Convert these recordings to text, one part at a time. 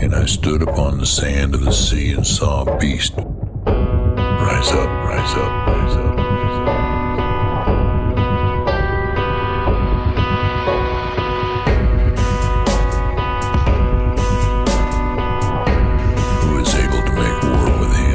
And I stood upon the sand of the sea and saw a beast rise up, rise up, rise up, rise up. Who is able to make war with him?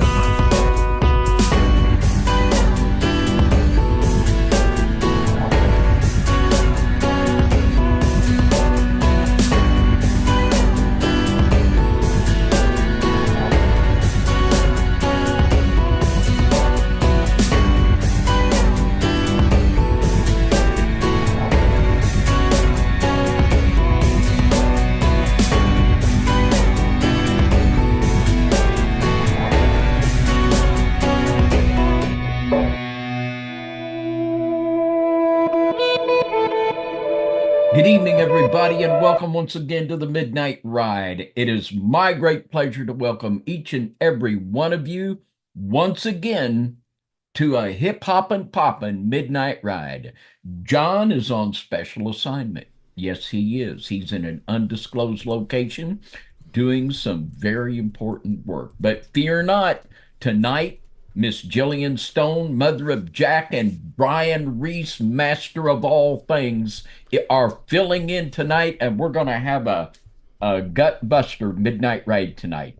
Good evening, everybody, and welcome once again to the Midnight Ride. It is my great pleasure to welcome each and every one of you once again to a hip-hoppin' poppin' Midnight Ride. John is on special assignment. Yes, he is. He's in an undisclosed location doing some very important work. But fear not, tonight Miss Jillian Stone, mother of Jack, and Brian Reese, master of all things, are filling in tonight, and we're going to have a gut buster midnight ride tonight.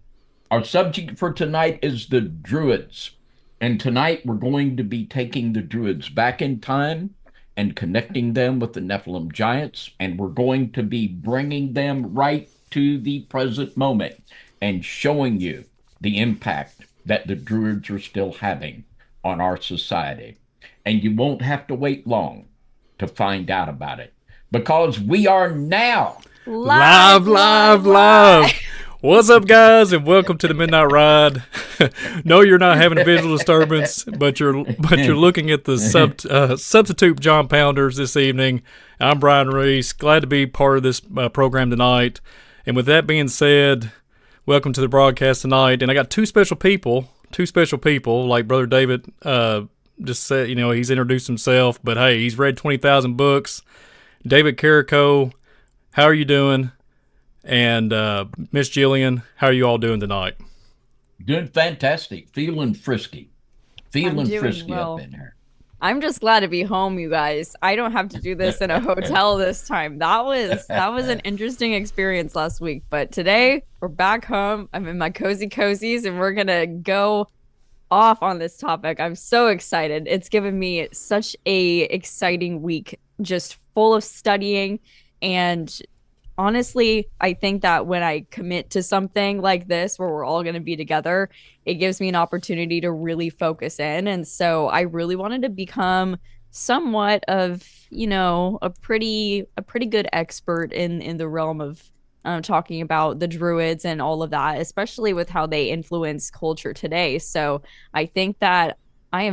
Our subject for tonight is the Druids, and tonight we're going to be taking the Druids back in time and connecting them with the NEPHILIM giants, and we're going to be bringing them right to the present moment and showing you the impact that the Druids are still having on our society. And you won't have to wait long to find out about it, because we are now live. What's up, guys, and welcome to the Midnight Ride. No, you're not having a visual disturbance, but you're looking at the substitute John Pounders this evening. I'm Brian Reese, glad to be part of this program tonight. And with that being said, welcome to the broadcast tonight. And I got two special people, like Brother David just said, he's introduced himself, but hey, he's read 20,000 books. David Carrico, how are you doing? And Miss Jillian, how are you all doing tonight? doing fantastic, feeling frisky, well. up in here. I'm just glad to be home, you guys. I don't have to do this in a hotel this time. That was an interesting experience last week, but today we're back home. I'm in my cozy cozies, and we're gonna go off on this topic. I'm so excited. It's given me such a exciting week, just full of studying. And honestly, I think that when I commit to something like this, where we're all going to be together, it gives me an opportunity to really focus in. And so I really wanted to become somewhat of, a pretty good expert in the realm of talking about the Druids and all of that, especially with how they influence culture today. So I think that I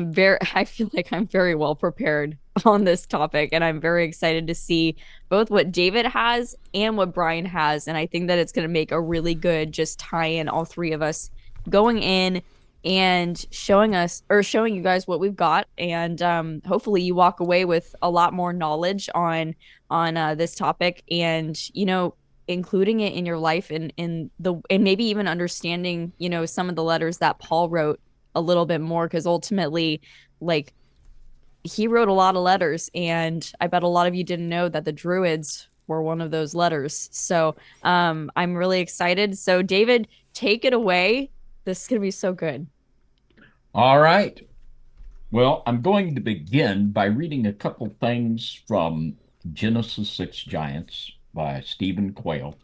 feel like I'm very well prepared on this topic, and I'm very excited to see both what David has and what Brian has. And I think that it's going to make a really good just tie in, all three of us going in and showing you guys what we've got. And hopefully you walk away with a lot more knowledge on this topic, and, including it in your life and maybe even understanding, some of the letters that Paul wrote a little bit more, because ultimately, like, he wrote a lot of letters, and I bet a lot of you didn't know that the Druids were one of those letters. So I'm really excited. So David, take it away. This is going to be so good. All right. Well, I'm going to begin by reading a couple things from Genesis 6 Giants by Stephen Quayle,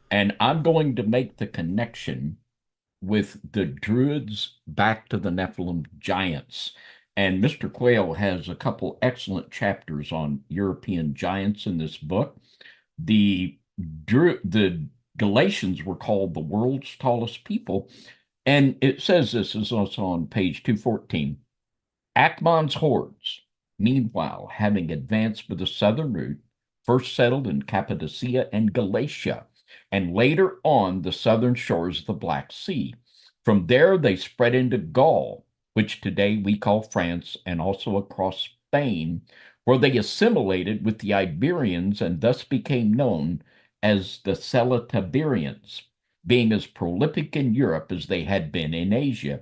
and I'm going to make the connection with the Druids back to the Nephilim giants. And Mr. Quayle has a couple excellent chapters on European giants in this book. The Galatians were called the world's tallest people. And it says, this is also on page 214, Achaemon's hordes, meanwhile, having advanced with the southern route, first settled in Cappadocia and Galatia, and later on the southern shores of the Black Sea. From there, they spread into Gaul, which today we call France, and also across Spain, where they assimilated with the Iberians and thus became known as the Celtiberians. being as prolific in Europe as they had been in Asia.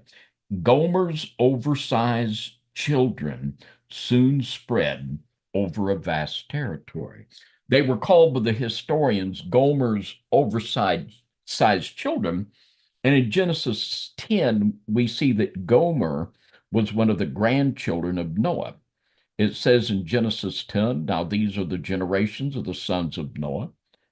Gomer's oversized children soon spread over a vast territory. They were called by the historians Gomer's oversized children. And in Genesis 10, we see that Gomer was one of the grandchildren of Noah. It says in Genesis 10, now these are the generations of the sons of Noah,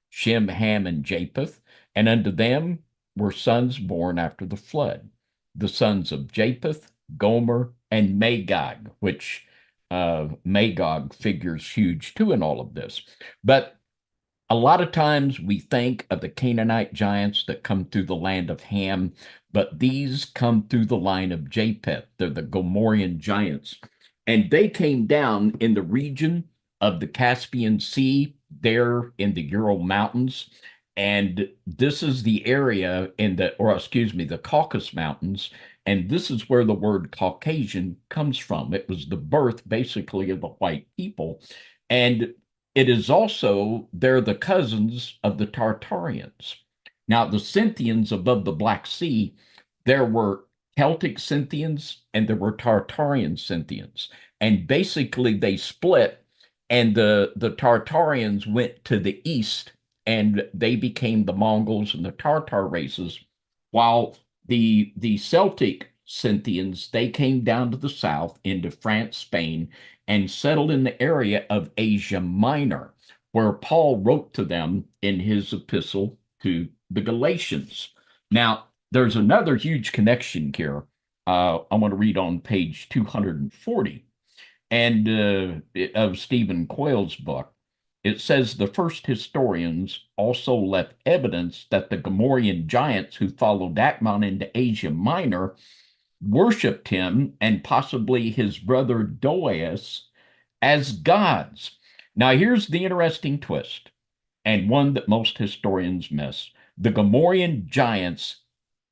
Shem, Ham, and Japheth, and unto them were sons born after the flood, the sons of Japheth, Gomer, and Magog, which Magog figures huge too in all of this. But a lot of times we think of the Canaanite giants that come through the land of Ham, but these come through the line of Japheth. They're the Gomorian giants. And they came down in the region of the Caspian Sea, there in the Ural Mountains. And this is the area the Caucasus Mountains. And this is where the word Caucasian comes from. It was the birth, basically, of the white people. And it is also, they're the cousins of the Tartarians. Now, the Scythians above the Black Sea, there were Celtic Scythians and there were Tartarian Scythians. And basically they split, and the Tartarians went to the east and they became the Mongols and the Tartar races, while the Celtic Scythians, they came down to the south into France, Spain, and settled in the area of Asia Minor, where Paul wrote to them in his epistle to the Galatians. Now, there's another huge connection here. I want to read on page 240 and of Stephen Coyle's book. It says the first historians also left evidence that the Gomorian giants who followed Akmon into Asia Minor worshipped him and possibly his brother Doeas as gods. Now, here's the interesting twist, and one that most historians miss. The Gomorian giants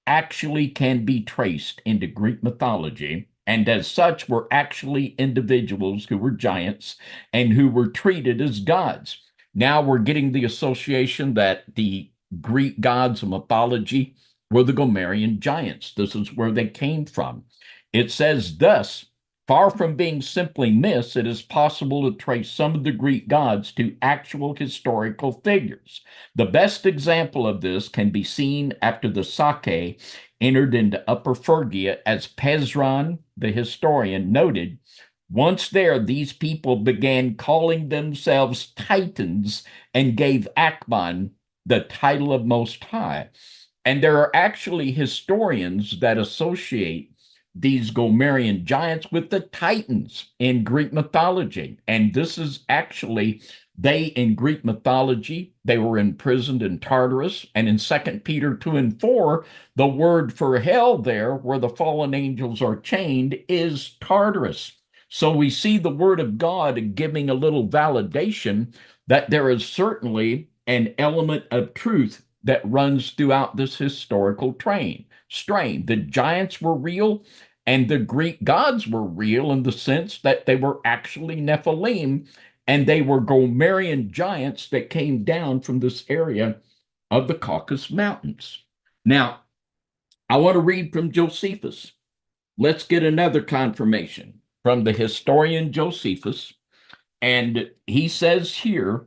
actually can be traced into Greek mythology, and as such were actually individuals who were giants and who were treated as gods. Now we're getting the association that the Greek gods of mythology were the Gomerian giants. This is where they came from. It says thus, far from being simply myths, it is possible to trace some of the Greek gods to actual historical figures. The best example of this can be seen after the Sake entered into Upper Phrygia, as Pezron, the historian, noted. Once there, these people began calling themselves Titans and gave Akmon the title of Most High. And there are actually historians that associate these Gomerian giants with the Titans in Greek mythology. And this is actually, they in Greek mythology, they were imprisoned in Tartarus. And in 2 Peter 2 and 4, the word for hell there, where the fallen angels are chained, is Tartarus. So we see the word of God giving a little validation that there is certainly an element of truth that runs throughout this historical strain. The giants were real, and the Greek gods were real in the sense that they were actually NEPHILIM, and they were Gomerian giants that came down from this area of the Caucasus Mountains. Now, I want to read from Josephus. Let's get another confirmation from the historian Josephus. And he says here,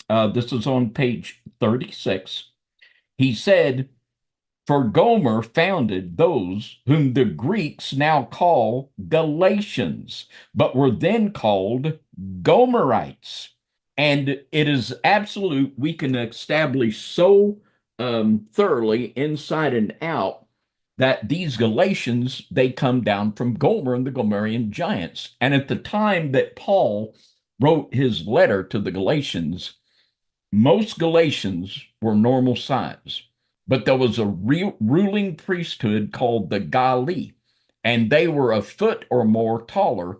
this is on page 36, he said, for Gomer founded those whom the Greeks now call Galatians, but were then called Gomerites. And it is absolute, we can establish so thoroughly inside and out that these Galatians, they come down from Gomer and the Gomerian giants. And at the time that Paul wrote his letter to the Galatians, most Galatians were normal size, but there was a ruling priesthood called the Gali, and they were a foot or more taller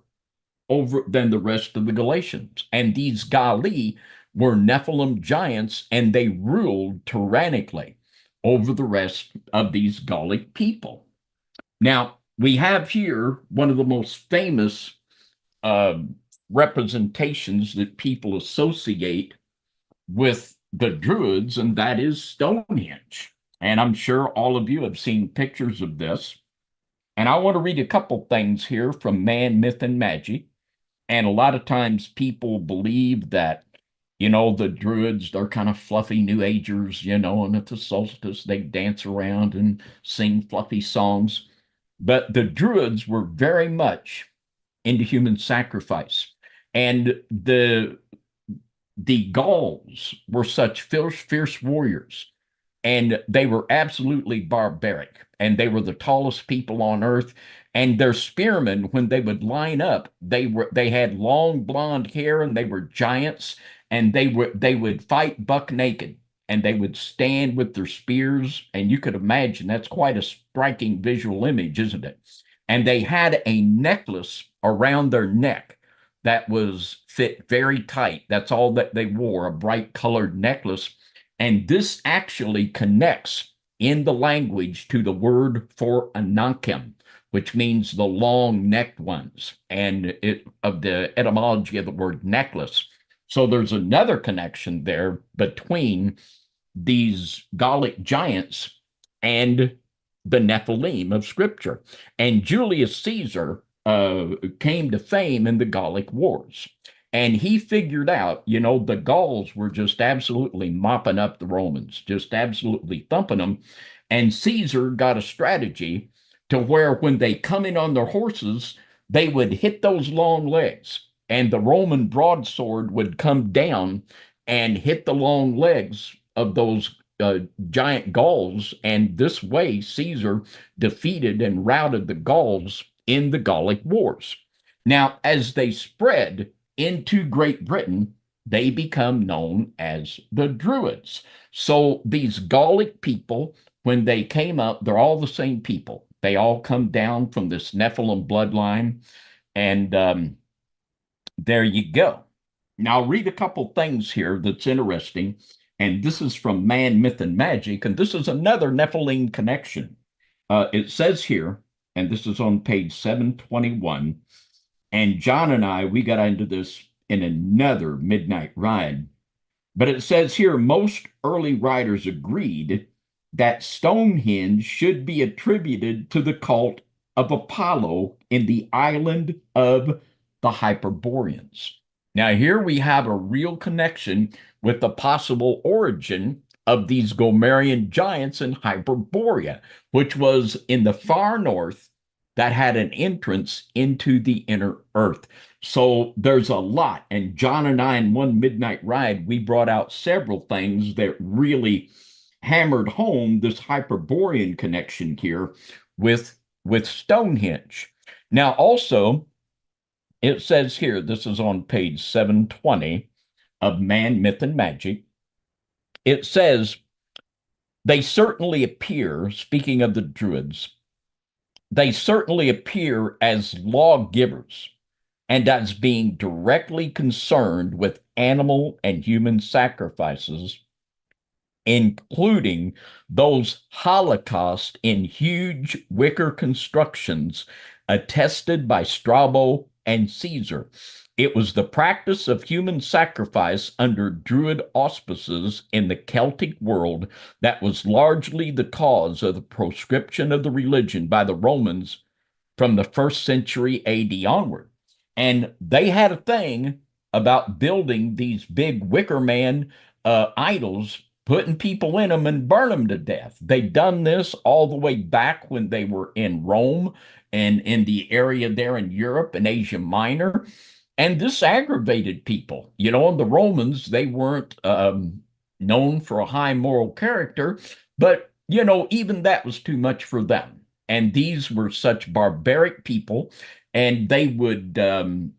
than the rest of the Galatians. And these Gali were Nephilim giants, and they ruled tyrannically over the rest of these Gallic people. Now, we have here one of the most famous representations that people associate with the Druids, and that is Stonehenge. And I'm sure all of you have seen pictures of this. And I want to read a couple things here from Man, Myth, and Magic. And a lot of times people believe that, the Druids, they're kind of fluffy New Agers, and at the solstice they dance around and sing fluffy songs. But the Druids were very much into human sacrifice. And the Gauls were such fierce warriors, and they were absolutely barbaric, and they were the tallest people on earth. And their spearmen, when they would line up, they had long blonde hair, and they were giants, and they would fight buck naked, and they would stand with their spears, and you could imagine that's quite a striking visual image, isn't it? And they had a necklace around their neck that was fit very tight. That's all that they wore, a bright colored necklace. And this actually connects in the language to the word for Anankim, which means the long-necked ones, and of the etymology of the word necklace. So there's another connection there between these Gallic giants and the Nephilim of Scripture. And Julius Caesar came to fame in the Gallic Wars. And he figured out, the Gauls were just absolutely mopping up the Romans, just absolutely thumping them. And Caesar got a strategy to where when they come in on their horses, they would hit those long legs, and the Roman broadsword would come down and hit the long legs of those giant Gauls. And this way, Caesar defeated and routed the Gauls in the Gallic Wars. Now, as they spread into Great Britain, they become known as the Druids. So these Gallic people, when they came up, they're all the same people. They all come down from this Nephilim bloodline. And there you go. Now, I'll read a couple things here that's interesting. And this is from Man, Myth, and Magic. And this is another Nephilim connection. It says here, and this is on page 721, and John and I, we got into this in another midnight ride. But it says here, most early writers agreed that Stonehenge should be attributed to the cult of Apollo in the island of the Hyperboreans. Now, here we have a real connection with the possible origin of these Gomerian giants in Hyperborea, which was in the far north that had an entrance into the inner earth. So there's a lot. And John and I, in one midnight ride, we brought out several things that really hammered home this Hyperborean connection here with Stonehenge. Now, also, it says here, this is on page 720 of Man, Myth, and Magic. It says, they certainly appear, speaking of the Druids, they certainly appear as lawgivers and as being directly concerned with animal and human sacrifices, including those holocaust in huge wicker constructions attested by Strabo and Caesar. It was the practice of human sacrifice under Druid auspices in the Celtic world that was largely the cause of the proscription of the religion by the Romans from the 1st century AD onward. And they had a thing about building these big wicker man idols, putting people in them and burn them to death. They'd done this all the way back when they were in Rome and in the area there in Europe and Asia Minor. And this aggravated people. And the Romans, they weren't known for a high moral character, but, even that was too much for them. And these were such barbaric people, and they would, when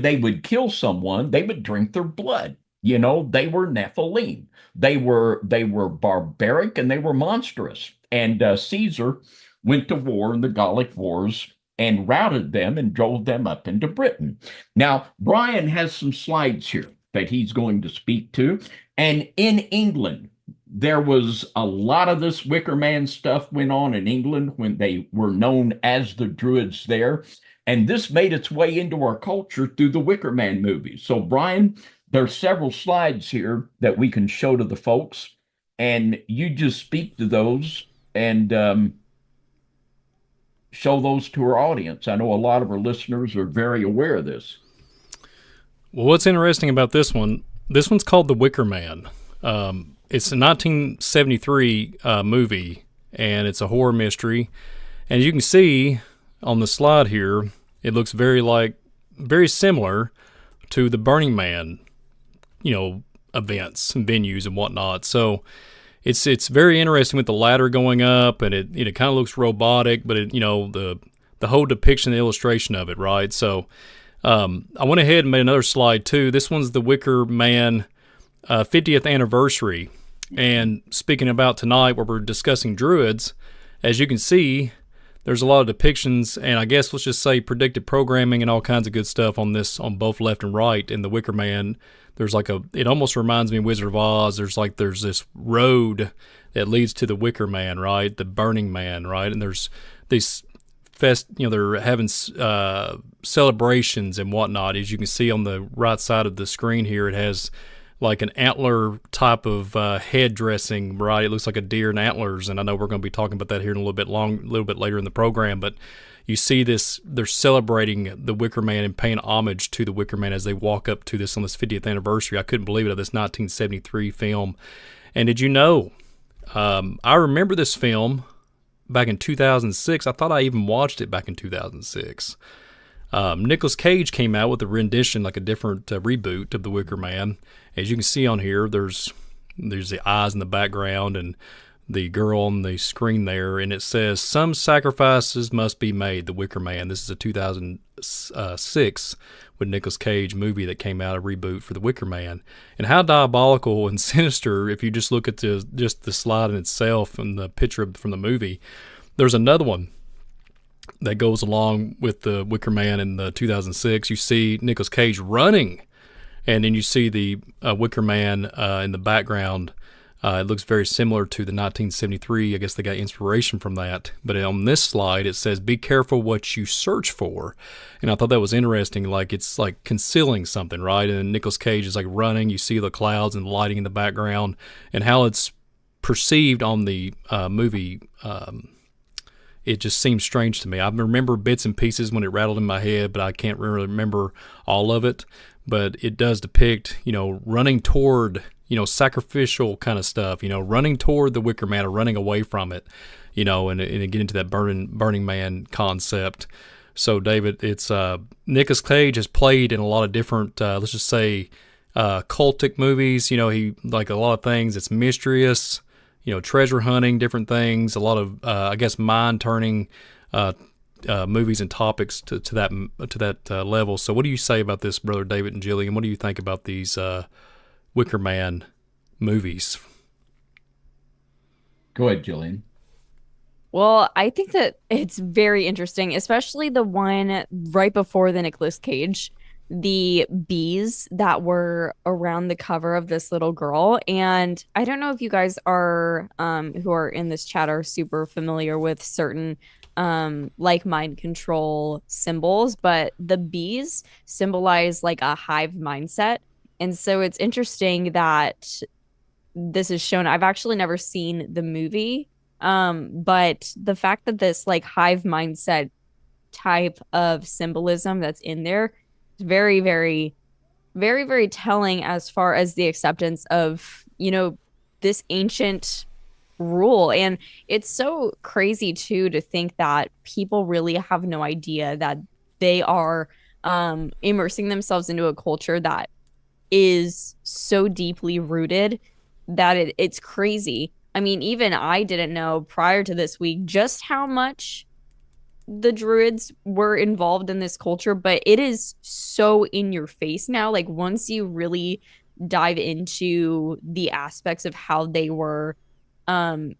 they would kill someone, they would drink their blood. They were Nephilim. They were barbaric, and they were monstrous. And Caesar went to war in the Gallic Wars and routed them and drove them up into Britain. Now, Brian has some slides here that he's going to speak to. And in England, there was a lot of this Wicker Man stuff went on in England when they were known as the Druids there. And this made its way into our culture through the Wicker Man movies. So, Brian, there's several slides here that we can show to the folks. and you just speak to those and show those to our audience. I know a lot of our listeners are very aware of this. Well, what's interesting about this one? This one's called The Wicker Man. It's a 1973 movie, and it's a horror mystery. And as you can see on the slide here, it looks very similar to the Burning Man, events and venues and whatnot. So it's very interesting with the ladder going up, and it kind of looks robotic, but the whole depiction, the illustration of it, right? So I went ahead and made another slide too. This one's the Wicker Man 50th anniversary. And speaking about tonight, where we're discussing Druids, as you can see, there's a lot of depictions, and I guess let's just say predictive programming and all kinds of good stuff on both left and right. In the Wicker Man, there's it almost reminds me of Wizard of Oz. There's this road that leads to the Wicker Man, right? The Burning Man, right? And there's these they're having celebrations and whatnot. As you can see on the right side of the screen here, it has like an antler type of head dressing, right? It looks like a deer and antlers, and I know we're going to be talking about that here in a little bit later in the program. But you see this; they're celebrating the Wicker Man and paying homage to the Wicker Man as they walk up to this on this 50th anniversary. I couldn't believe it, of this 1973 film. And did you know? I remember this film back in 2006. I thought I even watched it back in 2006. Nicolas Cage came out with a rendition, like a different reboot of The Wicker Man. As you can see on here, there's the eyes in the background and the girl on the screen there, and it says, "Some sacrifices must be made, The Wicker Man." This is a 2006 with Nicolas Cage movie that came out, a reboot for The Wicker Man. And how diabolical and sinister, if you just look at just the slide in itself and the picture from the movie. There's another one that goes along with the Wicker Man in the 2006. You see Nicolas Cage running, and then you see the Wicker Man in the background. It looks very similar to the 1973. I guess they got inspiration from that. But on this slide, it says, "Be careful what you search for." And I thought that was interesting. Like, it's like concealing something, right? And Nicolas Cage is like running. You see the clouds and the lighting in the background, and how it's perceived on the movie. It just seems strange to me. I remember bits and pieces when it rattled in my head, but I can't really remember all of it. But it does depict, running toward, sacrificial kind of stuff, running toward the Wicker Man or running away from it, and get into that Burning Man concept. So, David, it's Nicolas Cage has played in a lot of different, let's just say, cultic movies. He, like a lot of things, it's mysterious, treasure hunting, different things, a lot of, I guess, mind-turning movies and topics to that level. So what do you say about this, Brother David and Jillian? What do you think about these Wicker Man movies? Go ahead, Jillian. Well, I think that it's very interesting, especially the one right before the Nicolas Cage, the bees that were around the cover of this little girl. And I don't know if you guys are who are in this chat are super familiar with certain like mind control symbols, but the bees symbolize like a hive mindset. And so it's interesting that this is shown. I've actually never seen the movie, but the fact that this like hive mindset type of symbolism that's in there, very, very, very, very telling as far as the acceptance of, this ancient rule. And it's so crazy too to think that people really have no idea that they are immersing themselves into a culture that is so deeply rooted that it's crazy. I mean, even I didn't know prior to this week just how much the Druids were involved in this culture, but it is so in your face now. Like, once you really dive into the aspects of how they were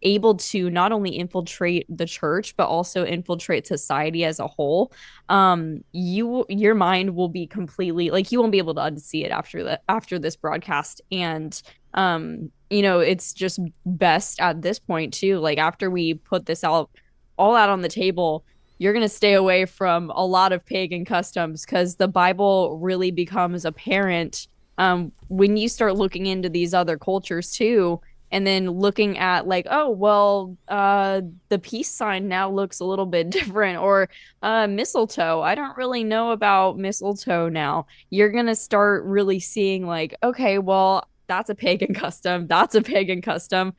able to not only infiltrate the church but also infiltrate society as a whole, your mind will be completely, like, you won't be able to unsee it after this broadcast. And it's just best at this point too, like, after we put this all out on the table, you're going to stay away from a lot of pagan customs, because the Bible really becomes apparent when you start looking into these other cultures too. and then looking at like, oh, well, the peace sign now looks a little bit different, or mistletoe. I don't really know about mistletoe now. You're gonna start really seeing like, okay, well, that's a pagan custom. That's a pagan custom.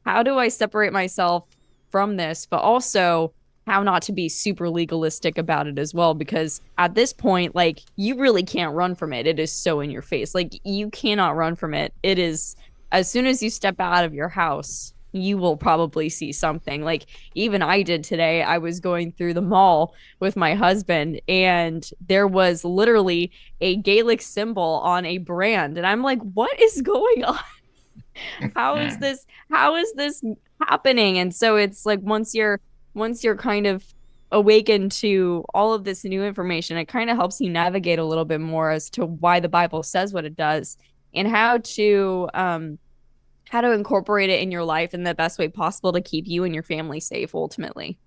How do I separate myself from this, but also how not to be super legalistic about it as well? Because at this point, like, you really can't run from it. It is so in your face. Like, you cannot run from it. It is, as soon as you step out of your house, you will probably see something. Like, even I did today. I was going through the mall with my husband, and there was literally a Gaelic symbol on a brand. And I'm like, what is going on? How is this happening? And so it's like, once you're kind of awakened to all of this new information, it kind of helps you navigate a little bit more as to why the Bible says what it does, and how to incorporate it in your life in the best way possible to keep you and your family safe ultimately.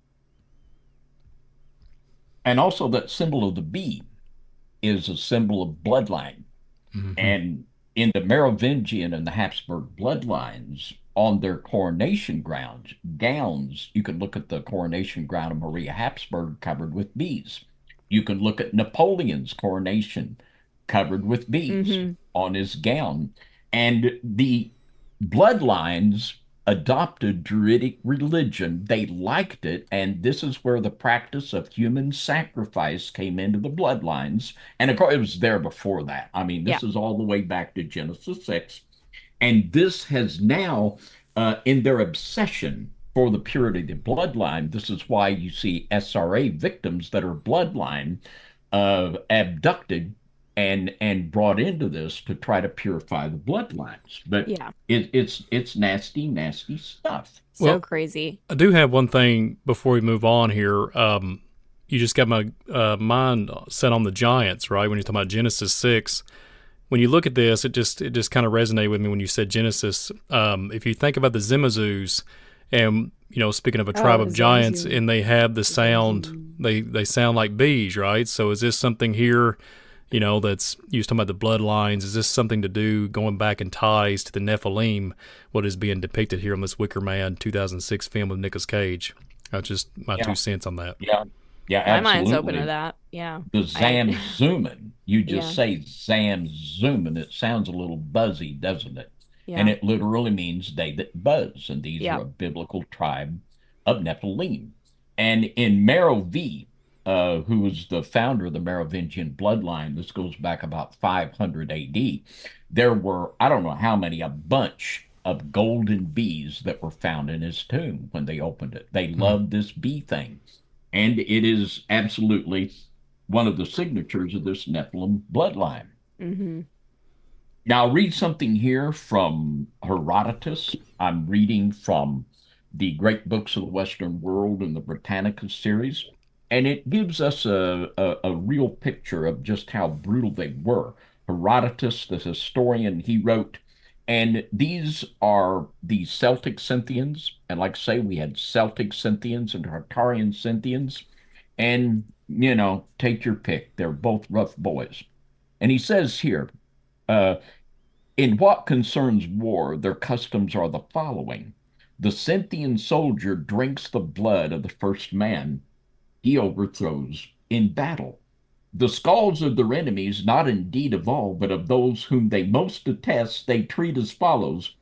And also, that symbol of the bee is a symbol of bloodline. Mm-hmm. And in the Merovingian and the Habsburg bloodlines, on their coronation gowns, you can look at the coronation gown of Maria Habsburg covered with bees. You can look at Napoleon's coronation covered with bees Mm-hmm. on his gown. And the bloodlines adopted Druidic religion. They liked it, and this is where the practice of human sacrifice came into the bloodlines. And of course, it was there before that. I mean, Yeah. this is all the way back to Genesis 6. And this has now, in their obsession for the purity of the bloodline, this is why you see SRA victims that are bloodline abducted and brought into this to try to purify the bloodlines. But Yeah. it's nasty, nasty stuff. So Well, crazy. I do have one thing before we move on here. You just got my mind set on the giants, right? When you're talking about Genesis 6, when you look at this, it just kind of resonated with me when you said Genesis. If you think about the Zimazus, and speaking of a tribe Oh, of giants, Zamzu. and they have the sound, they sound like bees, right? So is this something here? That's used talking about the bloodlines. Is this something to do going back in ties to the Nephilim, what is being depicted here on this Wicker Man 2006 film with Nicolas Cage? That's just my Yeah, 2 cents on that. yeah, yeah, My mind's open to absolutely. that. Yeah. The I Zamzuman, you just yeah. say Zamzuman, it sounds a little buzzy, doesn't it? And Yeah. it literally means they that buzz, and these are Yeah. a biblical tribe of Nephilim. And in Merovi, who was the founder of the Merovingian bloodline, this goes back about 500 AD, there were, I don't know how many, a bunch of golden bees that were found in his tomb when they opened it. They Hmm. loved this bee thing. And it is absolutely one of the signatures of this Nephilim bloodline. Mm-hmm. Now, I'll read something here from Herodotus. I'm reading from the Great Books of the Western World and the Britannica series, and it gives us a real picture of just how brutal they were. Herodotus, the historian, he wrote, and these are the Celtic Scythians. And like I say, we had Celtic Scythians and Tartarian Scythians, and, take your pick. They're both rough boys. And he says here, uh, in what concerns war, their customs are the following. The Scythian soldier drinks the blood of the first man he overthrows in battle. The skulls of their enemies, not indeed of all, but of those whom they most detest, they treat as follows.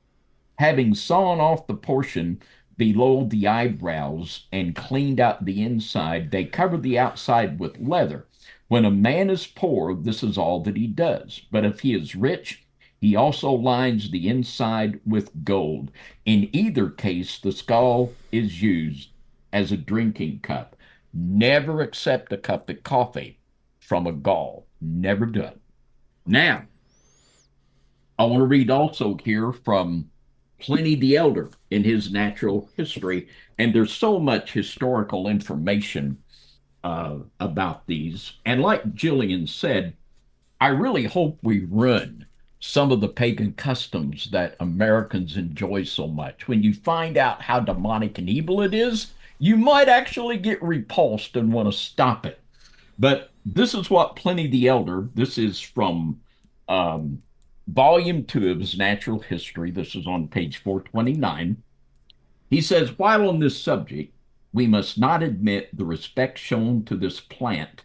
Having sawn off the portion below the eyebrows and cleaned out the inside, they cover the outside with leather. When a man is poor, this is all that he does. But if he is rich, he also lines the inside with gold. In either case, the skull is used as a drinking cup. Never accept a cup of coffee from a Gaul. Never do it. Now, I want to read also here from Pliny the Elder in his Natural History, and there's so much historical information about these. And like Jillian said, I really hope we run some of the pagan customs that Americans enjoy so much. When you find out how demonic and evil it is, you might actually get repulsed and want to stop it. But this is what Pliny the Elder, this is from um, Volume 2 of his Natural History, this is on page 429, he says, while on this subject, we must not admit the respect shown to this plant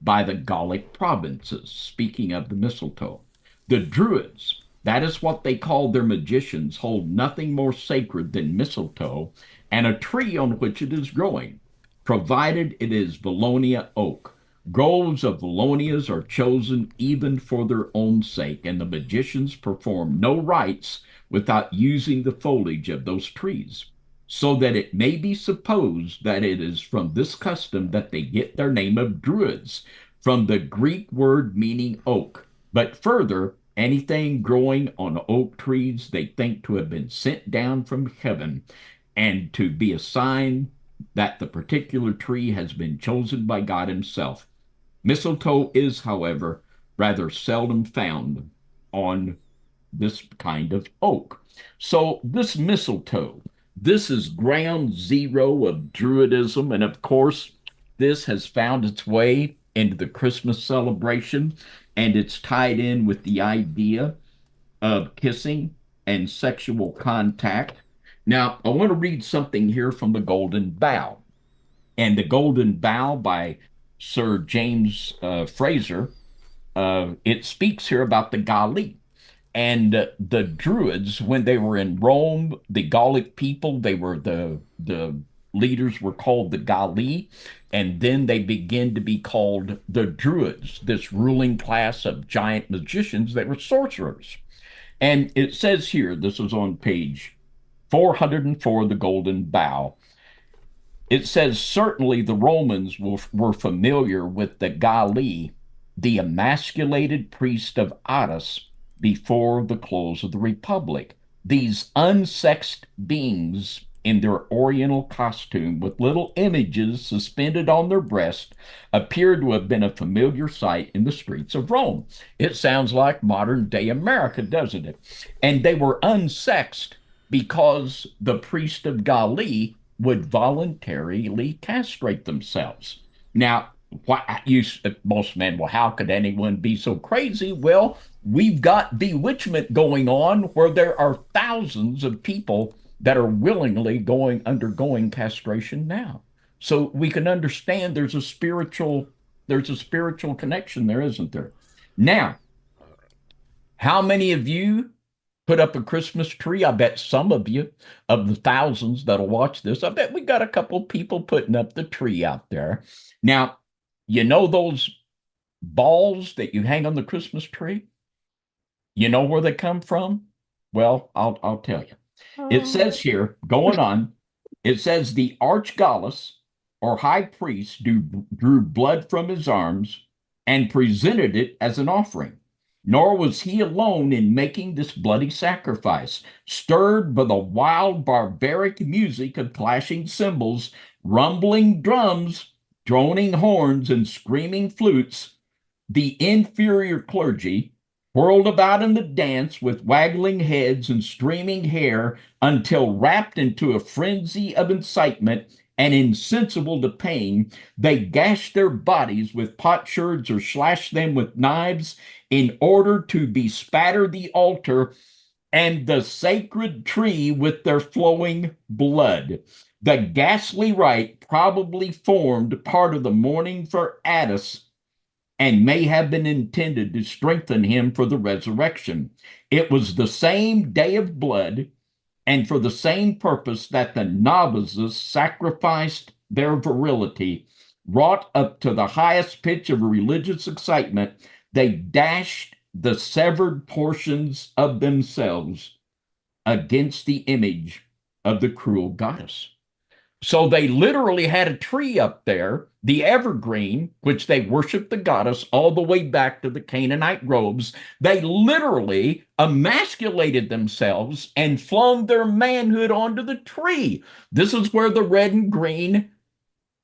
by the Gallic provinces, speaking of the mistletoe. The Druids, that is what they call their magicians, hold nothing more sacred than mistletoe and a tree on which it is growing, provided it is Valonia oak. Groves of Valonias are chosen even for their own sake, and the magicians perform no rites without using the foliage of those trees, so that it may be supposed that it is from this custom that they get their name of Druids, from the Greek word meaning oak. But further, anything growing on oak trees they think to have been sent down from heaven, and to be a sign that the particular tree has been chosen by God himself. Mistletoe is, however, rather seldom found on this kind of oak. So this mistletoe, this is ground zero of Druidism, and of course, this has found its way into the Christmas celebration, and it's tied in with the idea of kissing and sexual contact. Now, I want to read something here from the Golden Bough. And the Golden Bough by Sir James Fraser, it speaks here about the Galli. And the Druids, when they were in Rome, the Gallic people, they were the leaders were called the Galli, and then they begin to be called the Druids, this ruling class of giant magicians that were sorcerers. And it says here, this is on page 404 of the Golden Bough, it says, certainly the Romans were familiar with the Galli, the emasculated priest of Attis, before the close of the Republic. These unsexed beings in their oriental costume with little images suspended on their breast appear to have been a familiar sight in the streets of Rome. It sounds like modern day America, doesn't it? And they were unsexed because the priest of Galli would voluntarily castrate themselves. Now, most men, well, how could anyone be so crazy? Well, we've got bewitchment going on where there are thousands of people that are willingly undergoing castration now. So we can understand there's a spiritual connection there, isn't there? Now, how many of you put up a Christmas tree? I bet some of you, of the thousands that'll watch this, I bet we got a couple people putting up the tree out there. Now, you know those balls that you hang on the Christmas tree? You know where they come from? Well, I'll tell you. It says here, going on, it says the archgallus, or high priest, drew blood from his arms and presented it as an offering. Nor was he alone in making this bloody sacrifice. Stirred by the wild, barbaric music of clashing cymbals, rumbling drums, droning horns, and screaming flutes, the inferior clergy whirled about in the dance with waggling heads and streaming hair until, wrapped into a frenzy of incitement and insensible to pain, they gashed their bodies with potsherds or slashed them with knives in order to bespatter the altar and the sacred tree with their flowing blood. The ghastly rite probably formed part of the mourning for Attis and may have been intended to strengthen him for the resurrection. It was the same day of blood, and for the same purpose that the novices sacrificed their virility, wrought up to the highest pitch of religious excitement, they dashed the severed portions of themselves against the image of the cruel goddess. So they literally had a tree up there, the evergreen, which they worshiped the goddess all the way back to the Canaanite groves. They literally emasculated themselves and flung their manhood onto the tree. This is where the red and green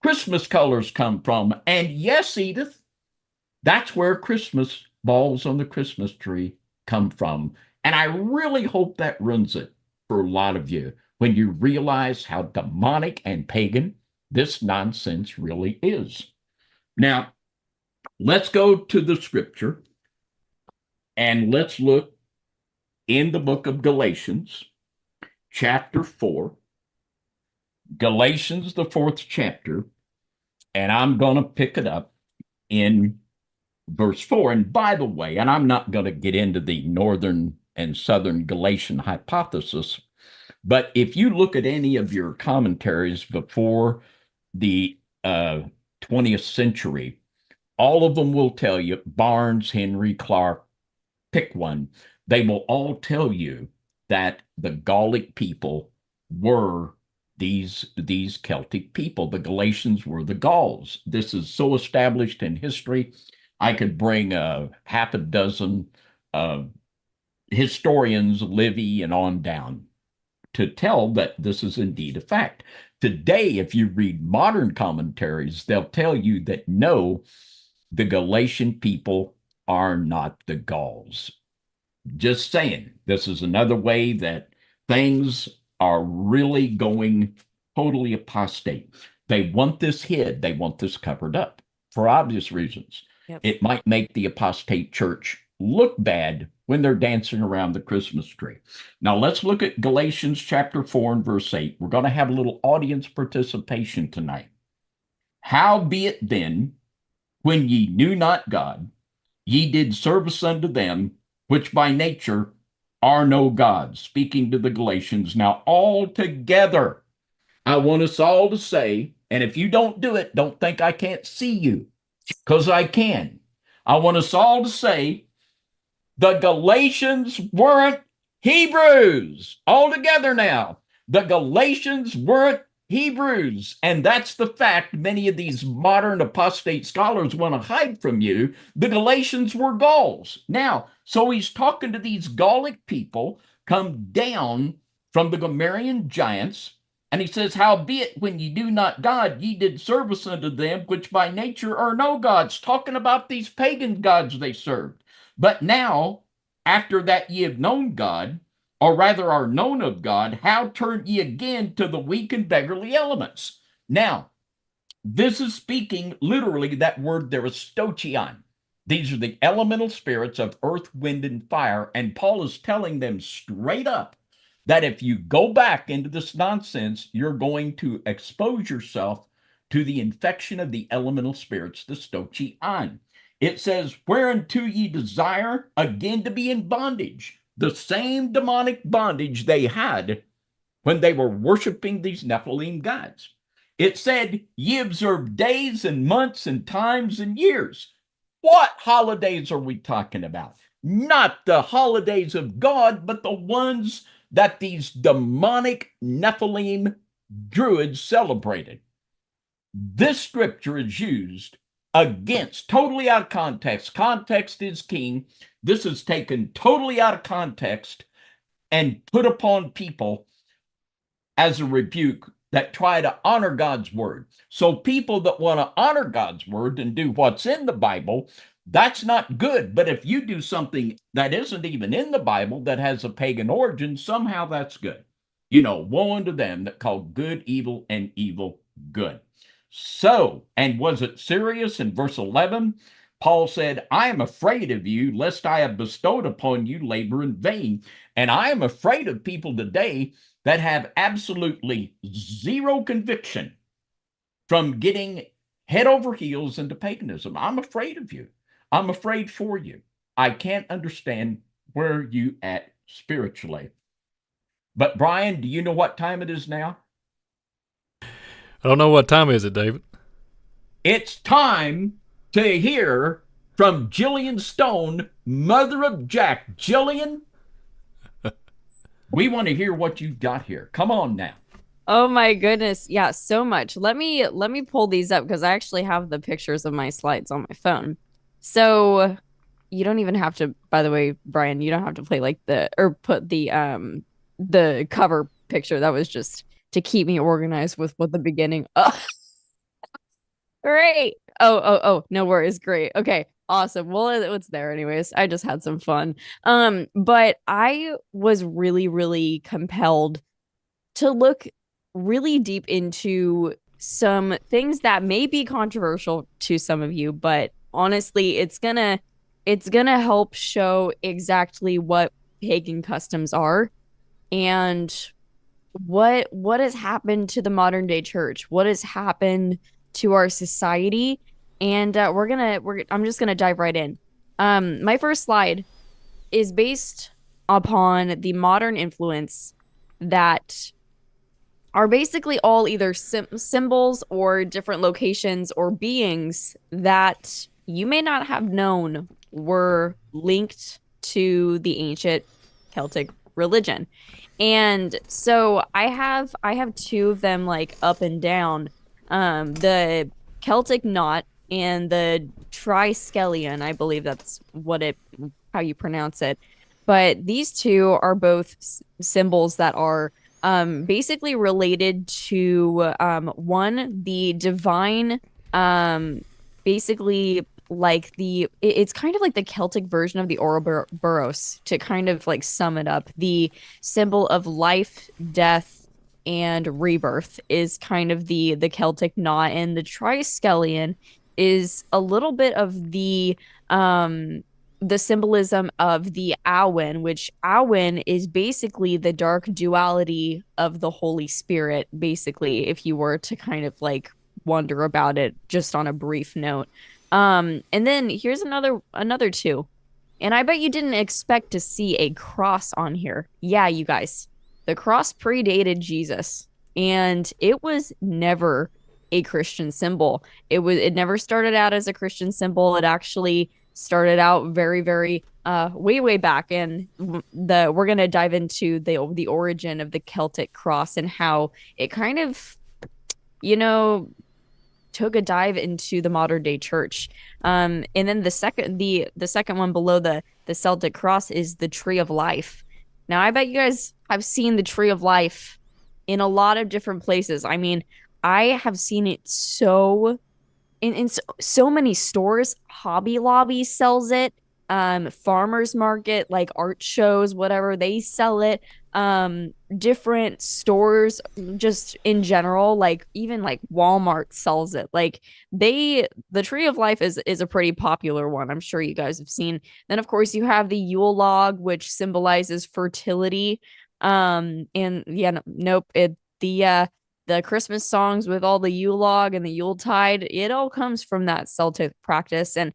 Christmas colors come from. And yes, Edith, that's where Christmas balls on the Christmas tree come from. And I really hope that ruins it for a lot of you when you realize how demonic and pagan this nonsense really is. Now, let's go to the scripture and let's look in the book of Galatians, chapter 4. Galatians, the 4th chapter, and I'm going to pick it up in verse 4. And by the way, and I'm not going to get into the northern and southern Galatian hypothesis, but if you look at any of your commentaries before the 20th century, all of them will tell you, Barnes, Henry, Clark, pick one, they will all tell you that the Gallic people were these Celtic people. The Galatians were the Gauls. This is so established in history. I could bring half a dozen historians, Livy and on down, to tell that this is indeed a fact. Today, if you read modern commentaries, they'll tell you that no, the Galatian people are not the Gauls. Just saying, this is another way that things are really going totally apostate. They want this hid. They want this covered up for obvious reasons. Yep. It might make the apostate church look bad when they're dancing around the Christmas tree. Now let's look at Galatians chapter 4 and verse 8. We're going to have a little audience participation tonight. Howbeit then, when ye knew not God, ye did service unto them, which by nature are no gods. Speaking to the Galatians. Now all together, I want us all to say, and if you don't do it, don't think I can't see you, because I can. I want us all to say, the Galatians weren't Hebrews. All together now. The Galatians weren't Hebrews. And that's the fact many of these modern apostate scholars want to hide from you. The Galatians were Gauls. Now, so he's talking to these Gallic people, come down from the Gomerian giants, and he says, howbeit when ye do not God, ye did service unto them, which by nature are no gods. Talking about these pagan gods they served. But now, after that ye have known God, or rather are known of God, how turn ye again to the weak and beggarly elements? Now, this is speaking literally, that word there is stoichion. These are the elemental spirits of earth, wind, and fire. And Paul is telling them straight up that if you go back into this nonsense, you're going to expose yourself to the infection of the elemental spirits, the stoichion. It says, whereunto ye desire again to be in bondage, the same demonic bondage they had when they were worshiping these Nephilim gods. It said, ye observe days and months and times and years. What holidays are we talking about? Not the holidays of God, but the ones that these demonic Nephilim Druids celebrated. This scripture is used against, totally out of context. Context is king. This is taken totally out of context and put upon people as a rebuke that try to honor God's word. So people that want to honor God's word and do what's in the Bible, that's not good. But if you do something that isn't even in the Bible, that has a pagan origin, somehow that's good. You know, woe unto them that call good evil and evil good. So, and was it serious? In verse 11, Paul said, I am afraid of you, lest I have bestowed upon you labor in vain. And I am afraid of people today that have absolutely zero conviction from getting head over heels into paganism. I'm afraid of you. I'm afraid for you. I can't understand where you at spiritually. But Brian, do you know what time it is now? I don't know what time is it, David. It's time to hear from Jillian Stone, mother of Jack. Jillian, we want to hear what you've got here. Come on now. Oh my goodness. Yeah, so much. Let me pull these up because I actually have the pictures of my slides on my phone. So you don't even have to, by the way, Brian, you don't have to play like put the cover picture. That was just to keep me organized with what the beginning. Oh, great. Oh, no worries. Great. Okay. Awesome. Well, it's there anyways. I just had some fun. But I was really, really compelled to look really deep into some things that may be controversial to some of you, but honestly, it's gonna help show exactly what pagan customs are, and what has happened to the modern day church, what has happened to our society. And I'm just gonna dive right in. My first slide is based upon the modern influence that are basically all either symbols or different locations or beings that you may not have known were linked to the ancient Celtic religion. And so I have two of them like up and down. The Celtic knot and the triskelion, I believe that's how you pronounce it. But these two are both symbols that are basically related to one, the divine, basically like it's kind of like the Celtic version of the Ouroboros, to kind of like sum it up. The symbol of life, death, and rebirth is kind of the Celtic knot, and the triskelion is a little bit of the symbolism of the Awen, which Awen is basically the dark duality of the Holy Spirit, basically, if you were to kind of like wonder about it just on a brief note. And then here's another two. And I bet you didn't expect to see a cross on here. Yeah, you guys. The cross predated Jesus, and it was never a Christian symbol. It never started out as a Christian symbol. It actually started out very, very way back, and we're gonna dive into the origin of the Celtic cross and how it kind of, took a dive into the modern day church. And then the second one below the Celtic cross is the tree of life. Now, I bet you guys have seen the tree of life in a lot of different places. I mean, I have seen it in so many stores. Hobby Lobby sells it. Farmers market, like art shows, whatever, they sell it. Different stores just in general, like even like Walmart sells it. Like the tree of life is a pretty popular one. I'm sure you guys have seen. Then of course you have the Yule log, which symbolizes fertility. And yeah, nope, the Christmas songs with all the Yule log and the Yuletide, it all comes from that Celtic practice. And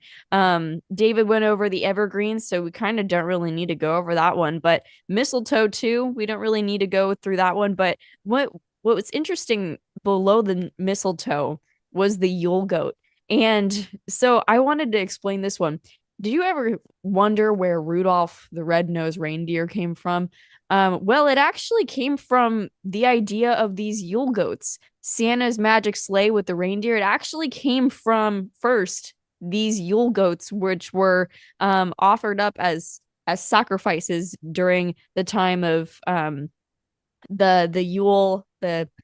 David went over the evergreens, so we kind of don't really need to go over that one. But mistletoe too, we don't really need to go through that one. But what was interesting below the mistletoe was the Yule goat. And so I wanted to explain this one. Did you ever wonder where Rudolph the Red-Nosed Reindeer came from? Well, it actually came from the idea of these Yule goats. Santa's magic sleigh with the reindeer, it actually came from first these Yule goats, which were offered up as sacrifices during the time of the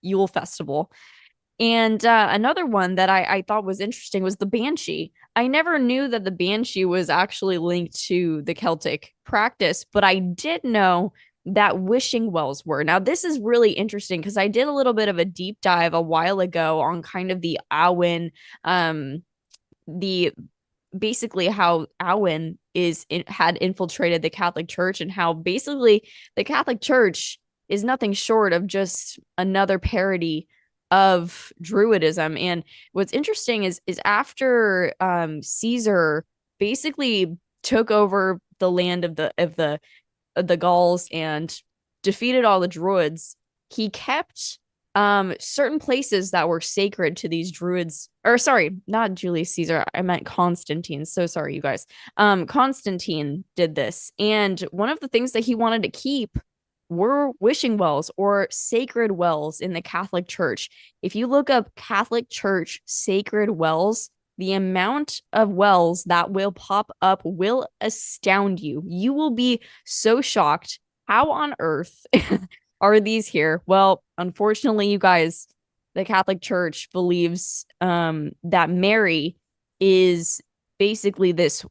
Yule festival. And another one that I thought was interesting was the banshee. I never knew that the banshee was actually linked to the Celtic practice, but I did know that wishing wells were. Now, this is really interesting because I did a little bit of a deep dive a while ago on kind of the Awen, basically how Awen had infiltrated the Catholic Church, and how basically the Catholic Church is nothing short of just another parody of Druidism. And what's interesting is after Caesar basically took over the land of the Gauls and defeated all the Druids, he kept certain places that were sacred to these Druids. Or sorry, not Julius Caesar, I meant Constantine. So sorry, you guys. Constantine did this, and one of the things that he wanted to keep were wishing wells or sacred wells in the Catholic Church. If you look up Catholic Church sacred wells, the amount of wells that will pop up will astound you. You will be so shocked. How on earth are these here? Well, unfortunately, you guys, the Catholic Church believes that Mary is basically this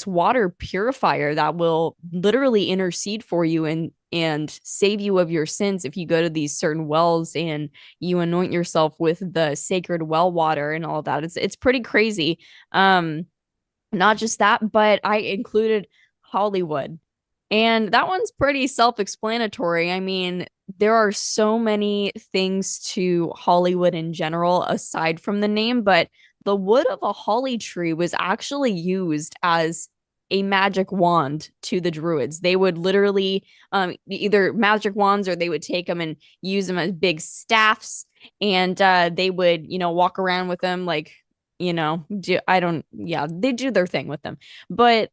water purifier that will literally intercede for you and save you of your sins if you go to these certain wells and you anoint yourself with the sacred well water and all of that. It's pretty crazy. Not just that, but I included Hollywood. And that one's pretty self-explanatory. I mean, there are so many things to Hollywood in general aside from the name, but the wood of a holly tree was actually used as a magic wand to the Druids. They would literally either magic wands, or they would take them and use them as big staffs, and they would, walk around with them like, they do their thing with them. But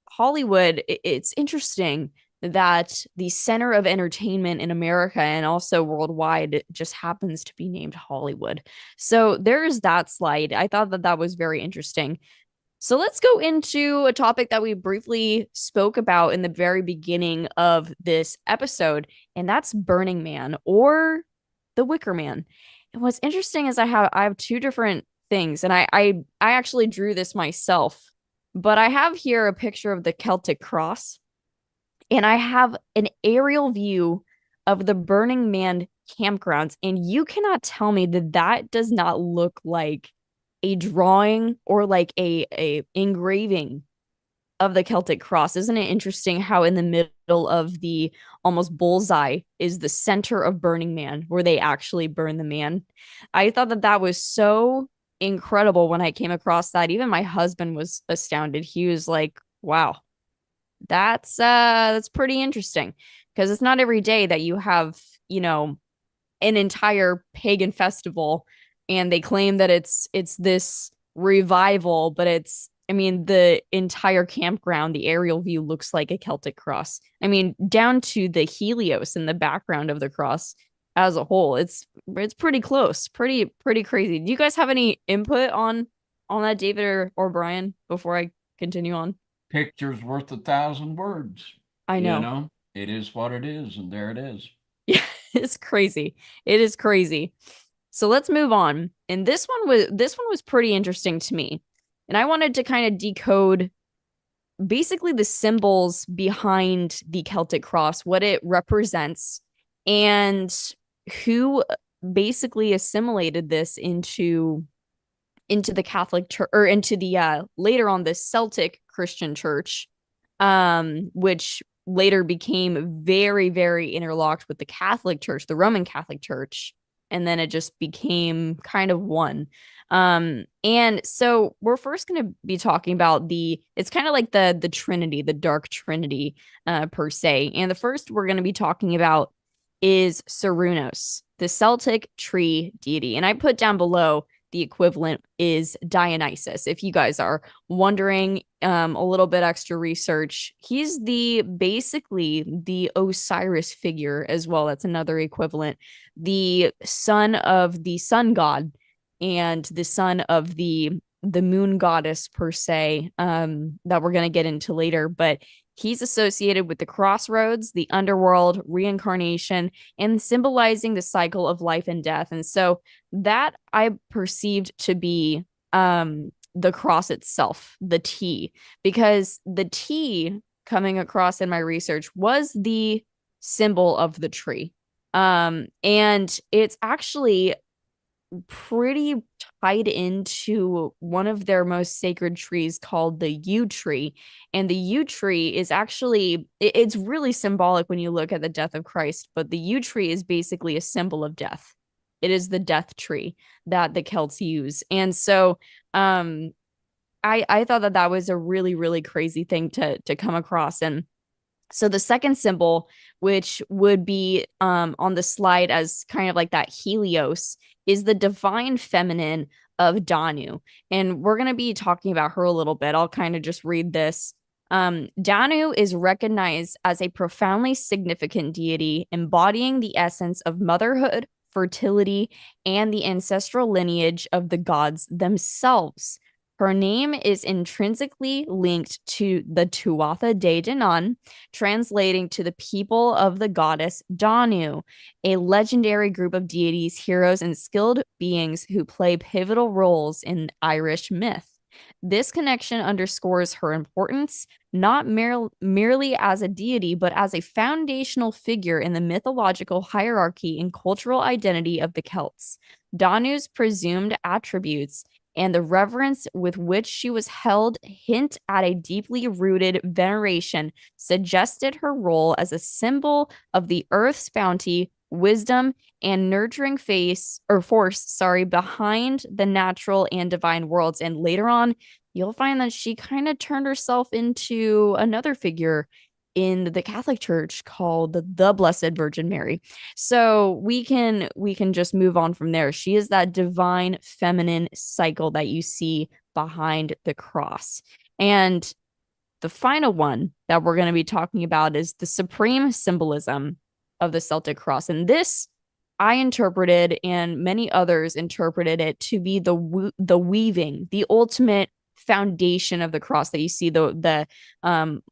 Hollywood, it's interesting that the center of entertainment in America and also worldwide just happens to be named Hollywood. So there's that slide. I thought that was very interesting. So let's go into a topic that we briefly spoke about in the very beginning of this episode, and that's Burning Man or the Wicker Man. And what's interesting is I have two different things, and I actually drew this myself, but I have here a picture of the Celtic cross, and I have an aerial view of the Burning Man campgrounds, and you cannot tell me that that does not look like a drawing or like a engraving of the Celtic cross. Isn't it interesting how in the middle of the almost bullseye is the center of Burning Man, where they actually burn the man? I thought that that was so incredible when I came across that. Even my husband was astounded. He was like, wow, that's pretty interesting, because it's not every day that you have, an entire pagan festival and they claim that it's this revival, but the entire campground, the aerial view looks like a Celtic cross. I mean, down to the Helios in the background of the cross as a whole. It's pretty close, pretty crazy. Do you guys have any input on that, David or Brian, before I continue on? Picture's worth 1,000 words. I know. It is what it is, and there it is. Yeah, it's crazy. It is crazy. So let's move on. And this one was pretty interesting to me. And I wanted to kind of decode basically the symbols behind the Celtic cross, what it represents, and who basically assimilated this into the Catholic Church, or into the later on the Celtic Christian Church, which later became very, very interlocked with the Catholic Church, the Roman Catholic Church, and then it just became kind of one. And so we're first going to be talking about it's kind of like the Trinity, the Dark Trinity, per se. And the first we're going to be talking about is Cernunnos, the Celtic tree deity. And I put down below the equivalent is Dionysus. If you guys are wondering, a little bit extra research, he's basically the Osiris figure as well. That's another equivalent. The son of the sun god and the son of the moon goddess per se, that we're going to get into later. But he's associated with the crossroads, the underworld, reincarnation, and symbolizing the cycle of life and death. And so that I perceived to be the cross itself, the T, because the T coming across in my research was the symbol of the tree. And it's actually pretty tied into one of their most sacred trees called the yew tree. And the yew tree is actually, it's really symbolic when you look at the death of Christ, but the yew tree is basically a symbol of death. It is the death tree that the Celts use. And so I thought that was a really, really crazy thing to come across. And so the second symbol, which would be on the slide as kind of like that Helios, is the divine feminine of Danu. And we're going to be talking about her a little bit. I'll kind of just read this. Danu is recognized as a profoundly significant deity, embodying the essence of motherhood, fertility, and the ancestral lineage of the gods themselves. Her name is intrinsically linked to the Tuatha De Danann, translating to the people of the goddess Danu, a legendary group of deities, heroes, and skilled beings who play pivotal roles in Irish myth. This connection underscores her importance, not merely as a deity, but as a foundational figure in the mythological hierarchy and cultural identity of the Celts. Danu's presumed attributes and the reverence with which she was held hint at a deeply rooted veneration, suggested her role as a symbol of the earth's bounty, wisdom, and nurturing force behind the natural and divine worlds. And later on, you'll find that she kind of turned herself into another figure in the Catholic Church called the Blessed Virgin Mary. So we can just move on from there. She is that divine feminine cycle that you see behind the cross. And the final one that we're going to be talking about is the supreme symbolism of the Celtic cross. And this I interpreted, and many others interpreted it to be the weaving, the ultimate foundation of the cross, that you see the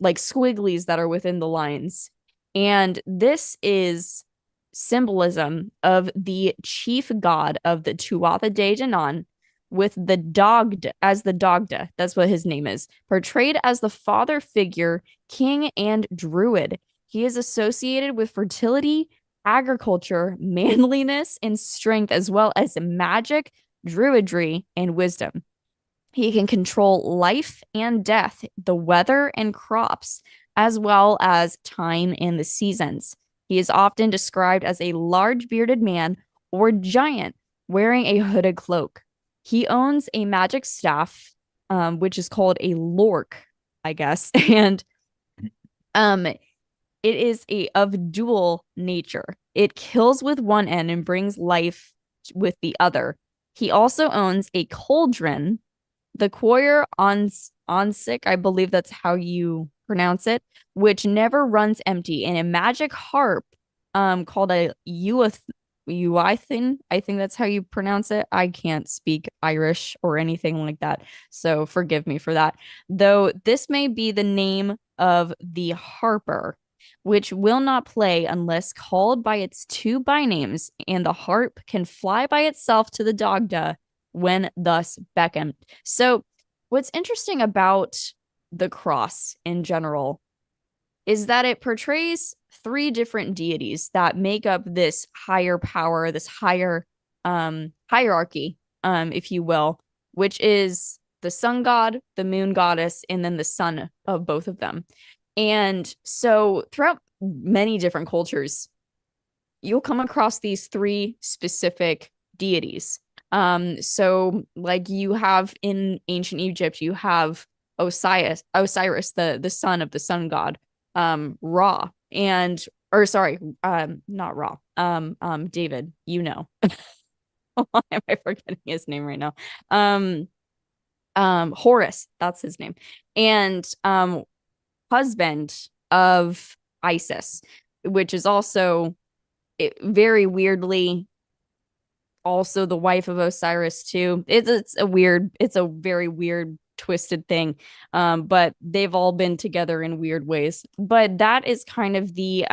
like squigglies that are within the lines. And this is symbolism of the chief god of the Tuatha De Danann, with the Dagda as the Dagda, that's what his name is, portrayed as the father figure, king, and druid. He is associated with fertility, agriculture, manliness, and strength, as well as magic, druidry, and wisdom. He can control life and death, the weather and crops, as well as time and the seasons. He is often described as a large bearded man or giant wearing a hooded cloak. He owns a magic staff, which is called a lork, I guess, and it is of dual nature. It kills with one end and brings life with the other. He also owns a cauldron, the Choir Onsic, I believe that's how you pronounce it, which never runs empty, and a magic harp called a Uathin. I think that's how you pronounce it. I can't speak Irish or anything like that, so forgive me for that. Though this may be the name of the harper, which will not play unless called by its two bynames, and the harp can fly by itself to the Dagda when thus beckoned. So what's interesting about the cross in general is that it portrays three different deities that make up this higher power, this higher hierarchy, if you will, which is the sun god, the moon goddess, and then the son of both of them. And so throughout many different cultures, you'll come across these three specific deities. So like you have in ancient Egypt, you have Osiris, the son of the sun god, Ra, and not Ra, David, you know. Why am I forgetting his name right now? Horus, that's his name. And husband of Isis, which is also very weirdly also the wife of Osiris too. It's a very weird twisted thing, but they've all been together in weird ways. But that is kind of the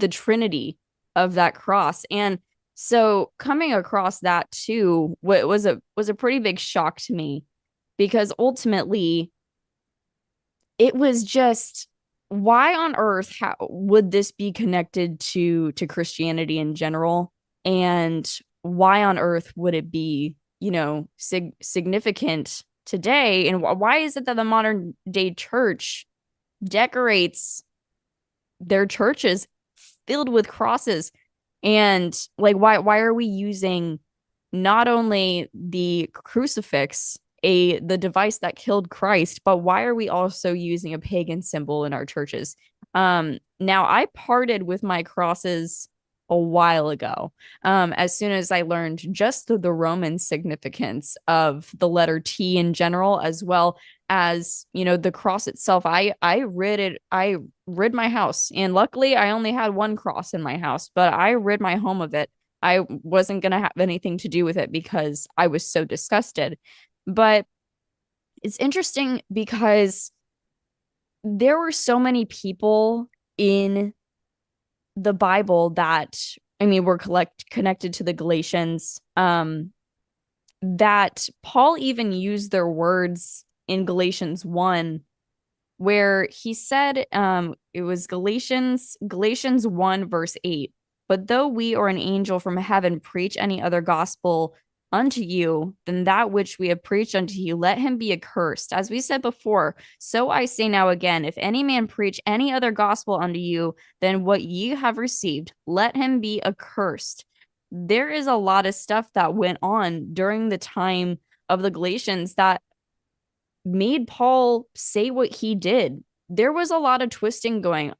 trinity of that cross. And so coming across that too was a pretty big shock to me, because ultimately it was just, why on earth would this be connected to Christianity in general? And why on earth would it be, significant today? And why is it that the modern day church decorates their churches filled with crosses? And like, why are we using not only the crucifix, the device that killed Christ, but why are we also using a pagan symbol in our churches? Now, I parted with my crosses a while ago, as soon as I learned just the Roman significance of the letter T in general, as well as, the cross itself. I rid my house, and luckily I only had one cross in my house, but I rid my home of it. I wasn't going to have anything to do with it because I was so disgusted. But it's interesting because there were so many people in the Bible that, were connected to the Galatians, that Paul even used their words in Galatians 1, where he said, it was Galatians 1 verse 8, but though we or an angel from heaven preach any other gospel unto you than that which we have preached unto you, let him be accursed. As we said before, so I say now again, if any man preach any other gospel unto you than what ye have received, let him be accursed. There is a lot of stuff that went on during the time of the Galatians that made Paul say what he did. There was a lot of twisting going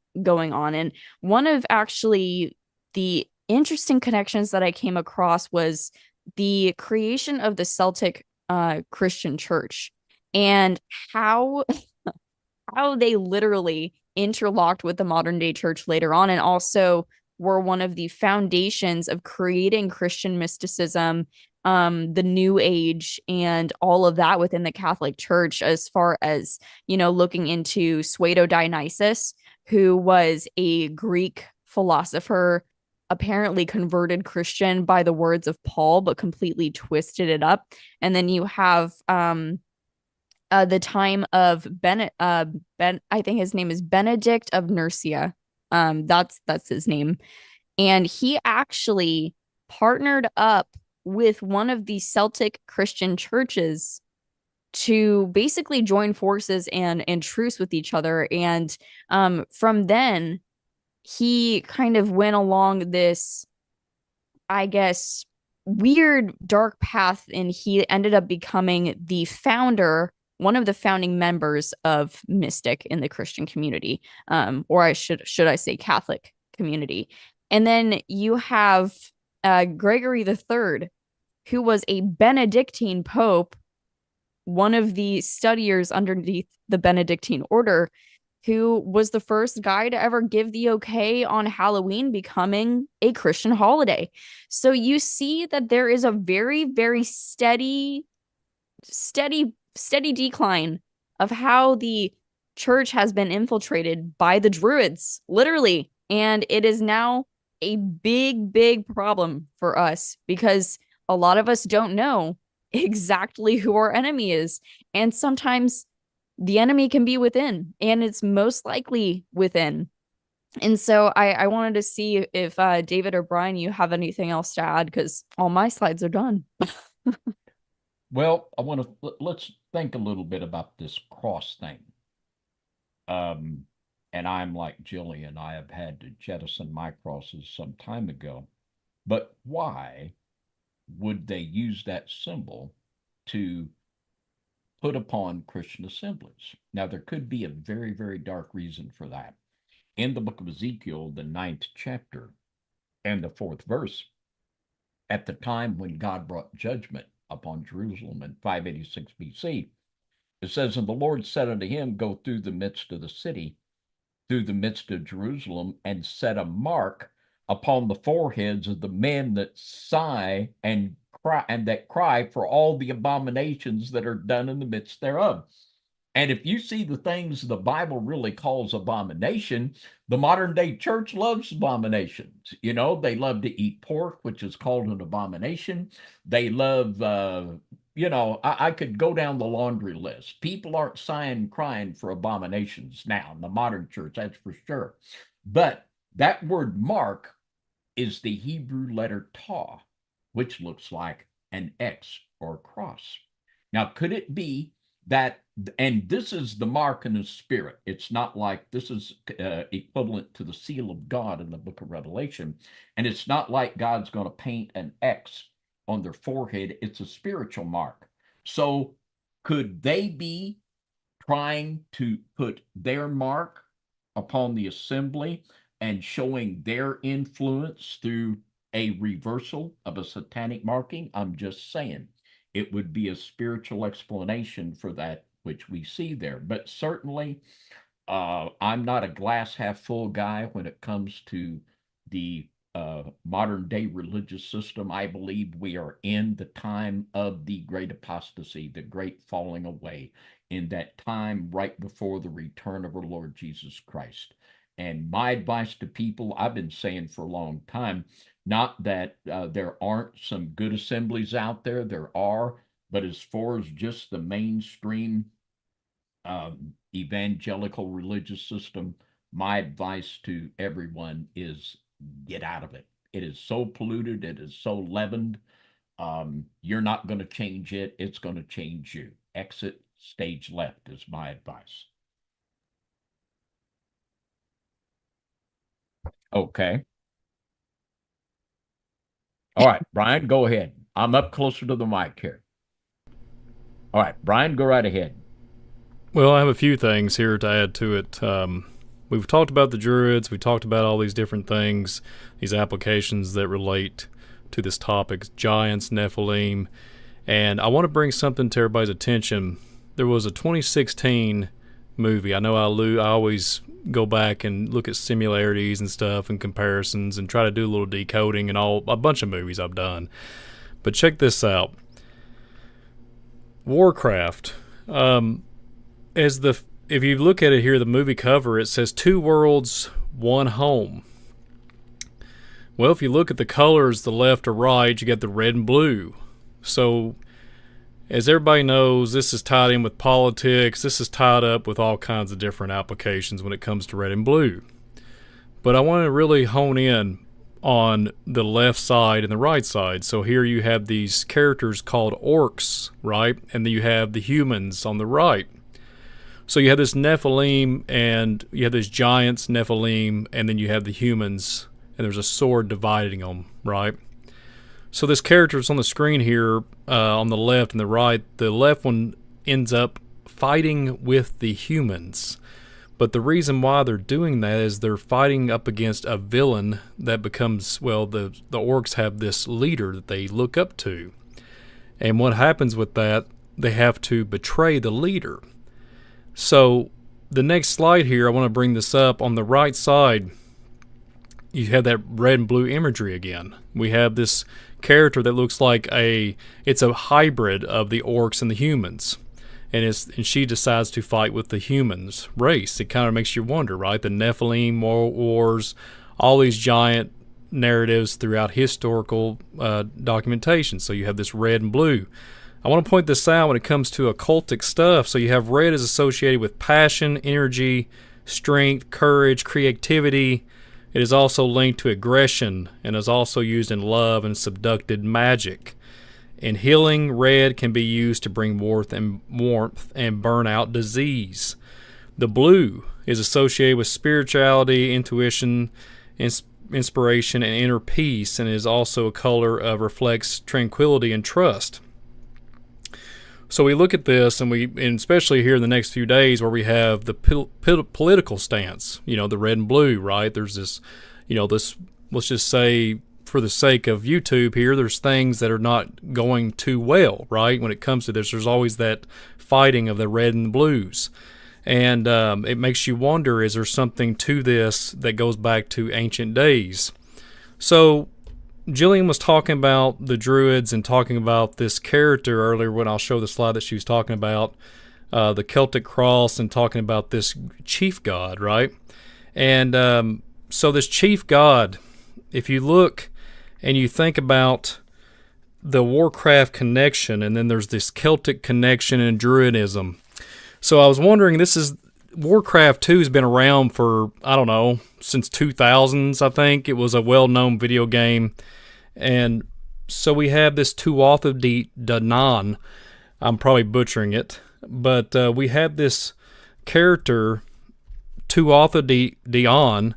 on, and one of actually the interesting connections that I came across was the creation of the Celtic Christian church, and how they literally interlocked with the modern day church later on, and also were one of the foundations of creating Christian mysticism, the New Age, and all of that within the Catholic Church, as far as, looking into Pseudo-Dionysius, who was a Greek philosopher, apparently converted Christian by the words of Paul, but completely twisted it up. And then you have the time of I think his name is Benedict of Nursia. That's his name. And he actually partnered up with one of the Celtic Christian churches to basically join forces and truce with each other. And from then, he kind of went along this, I guess, weird dark path, and he ended up becoming the founder, one of the founding members of Mystic in the Christian community, or I should I say Catholic community. And then you have Gregory the Third, who was a Benedictine pope, one of the studiers underneath the Benedictine order, who was the first guy to ever give the okay on Halloween becoming a Christian holiday. So you see that there is a very, very steady decline of how the church has been infiltrated by the Druids, literally. And it is now a big, big problem for us, because a lot of us don't know exactly who our enemy is. And sometimes the enemy can be within, and it's most likely within. And so I wanted to see if David or Brian, you have anything else to add, because all my slides are done. Well, let's think a little bit about this cross thing. And I'm like Jillian, I have had to jettison my crosses some time ago. But why would they use that symbol to put upon Christian assemblies? Now, there could be a very, very dark reason for that. In the book of Ezekiel, the 9th chapter and the 4th verse, at the time when God brought judgment upon Jerusalem in 586 BC, it says, "And the Lord said unto him, Go through the midst of the city, through the midst of Jerusalem, and set a mark upon the foreheads of the men that sigh and cry for all the abominations that are done in the midst thereof." And if you see the things the Bible really calls abomination, the modern day church loves abominations. They love to eat pork, which is called an abomination. They love, I could go down the laundry list. People aren't sighing and crying for abominations now in the modern church, that's for sure. But that word mark is the Hebrew letter tau, which looks like an X or a cross. Now, could it be that, and this is the mark in the spirit. It's not like this is equivalent to the seal of God in the book of Revelation. And it's not like God's going to paint an X on their forehead. It's a spiritual mark. So could they be trying to put their mark upon the assembly and showing their influence through a reversal of a satanic marking? I'm just saying. It would be a spiritual explanation for that which we see there. But certainly, I'm not a glass half full guy when it comes to the modern day religious system. I believe we are in the time of the great apostasy, the great falling away, in that time right before the return of our Lord Jesus Christ. And my advice to people, I've been saying for a long time, not that there aren't some good assemblies out there, there are, but as far as just the mainstream evangelical religious system, my advice to everyone is get out of it. It is so polluted, it is so leavened. You're not going to change it. It's going to change you. Exit stage left is my advice. Okay. All right, Brian, go ahead. I'm up closer to the mic here. All right, Brian, go right ahead. Well, I have a few things here to add to it. We've talked about the Druids. We talked about all these different things, these applications that relate to this topic, giants, Nephilim. And I want to bring something to everybody's attention. There was a 2016 movie. I know I always go back and look at similarities and stuff and comparisons and try to do a little decoding and a bunch of movies I've done. But check this out. Warcraft. If you look at it here, the movie cover, it says 2 worlds, 1 home. Well, if you look at the colors, the left or right, you got the red and blue. So, as everybody knows, this is tied in with politics. This is tied up with all kinds of different applications when it comes to red and blue. But I want to really hone in on the left side and the right side. So here you have these characters called orcs, right? And then you have the humans on the right. So you have this Nephilim, and you have these giants, Nephilim, and then you have the humans, and there's a sword dividing them, right? So this character is on the screen here on the left and the right. The left one ends up fighting with the humans. But the reason why they're doing that is they're fighting up against a villain that becomes, well, the orcs have this leader that they look up to. And what happens with that, they have to betray the leader. So the next slide here, I want to bring this up. On the right side, you have that red and blue imagery again. We have this character that looks like it's a hybrid of the orcs and the humans. And she decides to fight with the humans race. It kind of makes you wonder, right? The Nephilim wars, all these giant narratives throughout historical documentation. So you have this red and blue. I want to point this out when it comes to occultic stuff. So you have red is associated with passion, energy, strength, courage, creativity. It is also linked to aggression and is also used in love and seductive magic. In healing, red can be used to bring warmth and burn out disease. The blue is associated with spirituality, intuition, inspiration, and inner peace, and is also a color of reflects tranquility and trust. So we look at this, and especially here in the next few days, where we have the political stance. The red and blue, right? There's this, this. Let's just say, for the sake of YouTube here, there's things that are not going too well, right? When it comes to this, there's always that fighting of the red and the blues. And it makes you wonder, is there something to this that goes back to ancient days? So Jillian was talking about the Druids and talking about this character earlier when I'll show the slide that she was talking about, the Celtic cross, and talking about this chief god, right? And so this chief god, if you look and you think about the Warcraft connection, and then there's this Celtic connection and Druidism. So I was wondering, Warcraft 2 has been around for, I don't know, since 2000s, I think. It was a well-known video game. And so we have this Tuatha De Danann. I'm probably butchering it. But we have this character, Tuatha De Danann,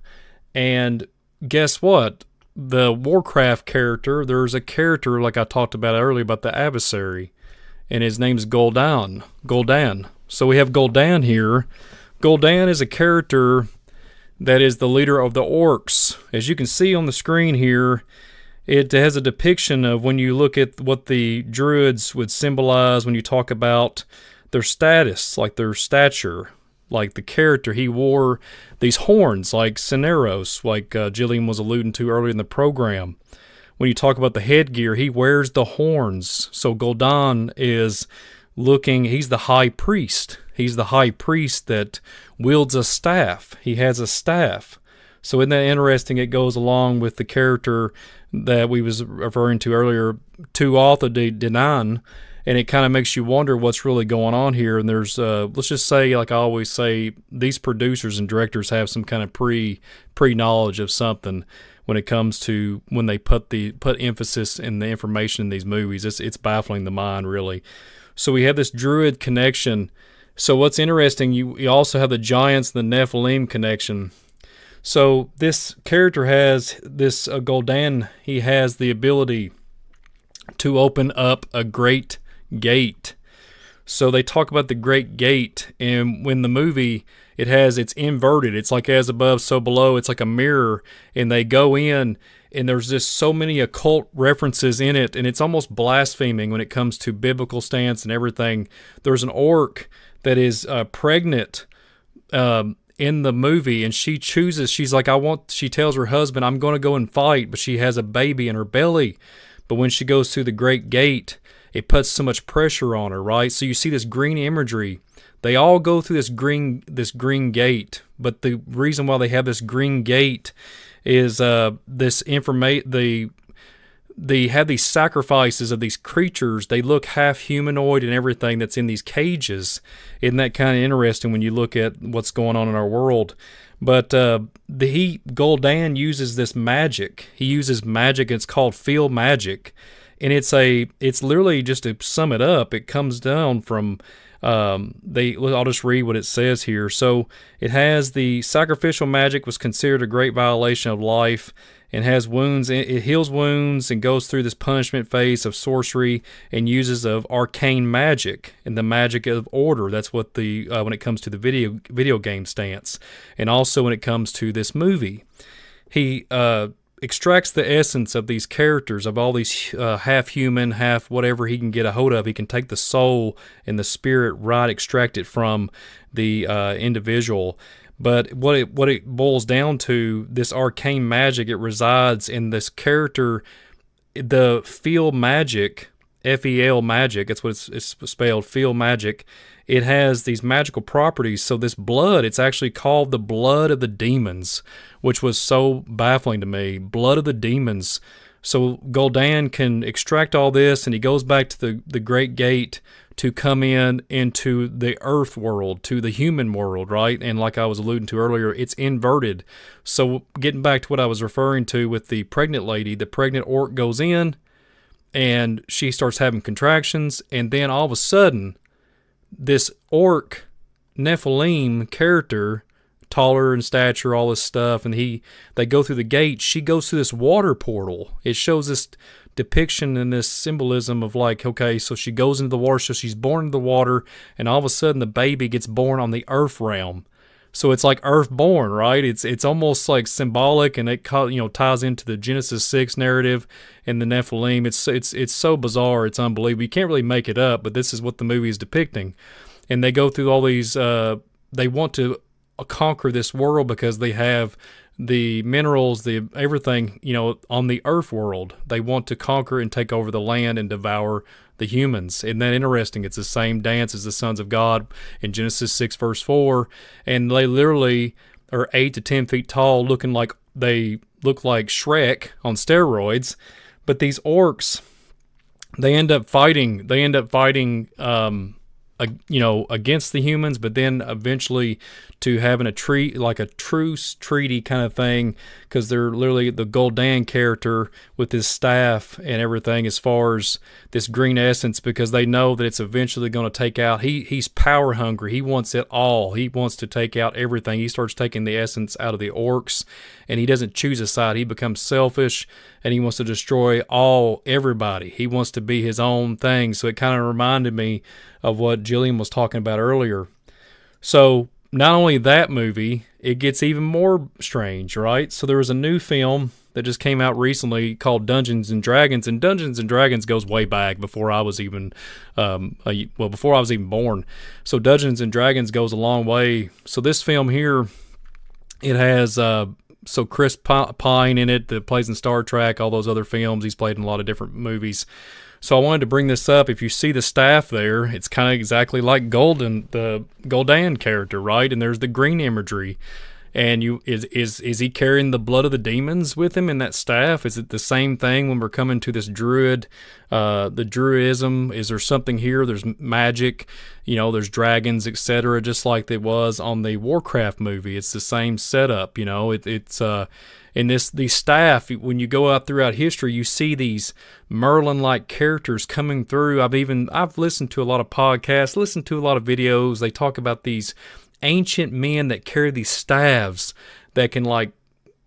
and guess what? The Warcraft character, there's a character like I talked about earlier about the adversary, and his name's Gul'dan. So we have Gul'dan here. Gul'dan is a character that is the leader of the orcs. As you can see on the screen here, it has a depiction of when you look at what the Druids would symbolize when you talk about their status, like their stature. Like the character, he wore these horns like Cineros, like Jillian was alluding to earlier in the program. When you talk about the headgear, he wears the horns. So Gul'dan he's the high priest. He's the high priest that wields a staff. He has a staff. So isn't that interesting? It goes along with the character that we was referring to earlier, Tuatha De Danann. And it kind of makes you wonder what's really going on here. And there's, let's just say, like I always say, these producers and directors have some kind of pre-knowledge of something. when it comes to when they put emphasis in the information in these movies. It's baffling the mind, really. So we have this Druid connection. So what's interesting, you also have the giants and the Nephilim connection. So this character has this Gul'dan. He has the ability to open up a great gate. So they talk about the great gate, and when the movie, it's inverted. It's like as above, so below. It's like a mirror, and they go in, and there's just so many occult references in it, and it's almost blaspheming when it comes to biblical stance and everything. There's an orc that is pregnant in the movie, and she tells her husband, I'm going to go and fight, but she has a baby in her belly. But when she goes through the great gate, it puts so much pressure on her, right? So you see this green imagery. They all go through this green gate, but the reason why they have this green gate is they have these sacrifices of these creatures. They look half humanoid and everything that's in these cages. Isn't that kind of interesting when you look at what's going on in our world? But Gul'dan uses this magic. He uses magic. It's called field magic, and it's literally, just to sum it up, it comes down from I'll just read what it says here. So it has the sacrificial magic was considered a great violation of life, and has wounds. It heals wounds and goes through this punishment phase of sorcery and uses of arcane magic and the magic of order. That's what when it comes to the video game stance, and also when it comes to this movie, he extracts the essence of these characters, of all these half human, half whatever he can get a hold of. He can take the soul and the spirit, right, extract it from the individual. But what it boils down to, this arcane magic, it resides in this character, the field magic, F-E-L magic, that's what it's spelled, field magic. It has these magical properties. So this blood, it's actually called the blood of the demons, which was so baffling to me. Blood of the demons. So Gul'dan can extract all this, and he goes back to the Great Gate to come into the earth world, to the human world, right? And like I was alluding to earlier, it's inverted. So getting back to what I was referring to with the pregnant lady, the pregnant orc goes in, and she starts having contractions, and then all of a sudden, this orc Nephilim character, taller in stature, all this stuff, and they go through the gate. She goes through this water portal. It shows this depiction and this symbolism of like, okay, so she goes into the water, so she's born into the water, and all of a sudden the baby gets born on the earth realm. So it's like earthborn, right? It's almost like symbolic, and it ties into the Genesis 6 narrative and the Nephilim. It's so bizarre, it's unbelievable. You can't really make it up, but this is what the movie is depicting. And they go through all these. They want to conquer this world because they have the minerals, the everything, on the earth world. They want to conquer and take over the land and devour the humans. Isn't that interesting? It's the same dance as the sons of God in Genesis 6 verse 4. And they literally are 8 to 10 feet tall, they look like Shrek on steroids. But these orcs, they end up fighting against the humans, but then eventually to having a truce treaty kind of thing, because they're literally the Gul'dan character with his staff and everything as far as this green essence, because they know that it's eventually going to take out. He's power hungry. He wants it all. He wants to take out everything. He starts taking the essence out of the orcs, and he doesn't choose a side. He becomes selfish, and he wants to destroy everybody. He wants to be his own thing. So it kind of reminded me of what Jillian was talking about earlier. So not only that movie, it gets even more strange, right? So there was a new film that just came out recently called Dungeons and Dragons, and Dungeons and Dragons goes way back before I was even before I was even born. So Dungeons and Dragons goes a long way. So this film here, it has Chris Pine in it that plays in Star Trek, all those other films. He's played in a lot of different movies. So I wanted to bring this up. If you see the staff there, it's kind of exactly like the Gul'dan character, right? And there's the green imagery. And is he carrying the blood of the demons with him in that staff? Is it the same thing when we're coming to this druid, the druidism? Is there something here? There's magic, there's dragons, etc. Just like it was on the Warcraft movie. It's the same setup. It's in these staff. When you go out throughout history, you see these Merlin-like characters coming through. I've listened to a lot of podcasts, listened to a lot of videos. They talk about these ancient men that carry these staves that can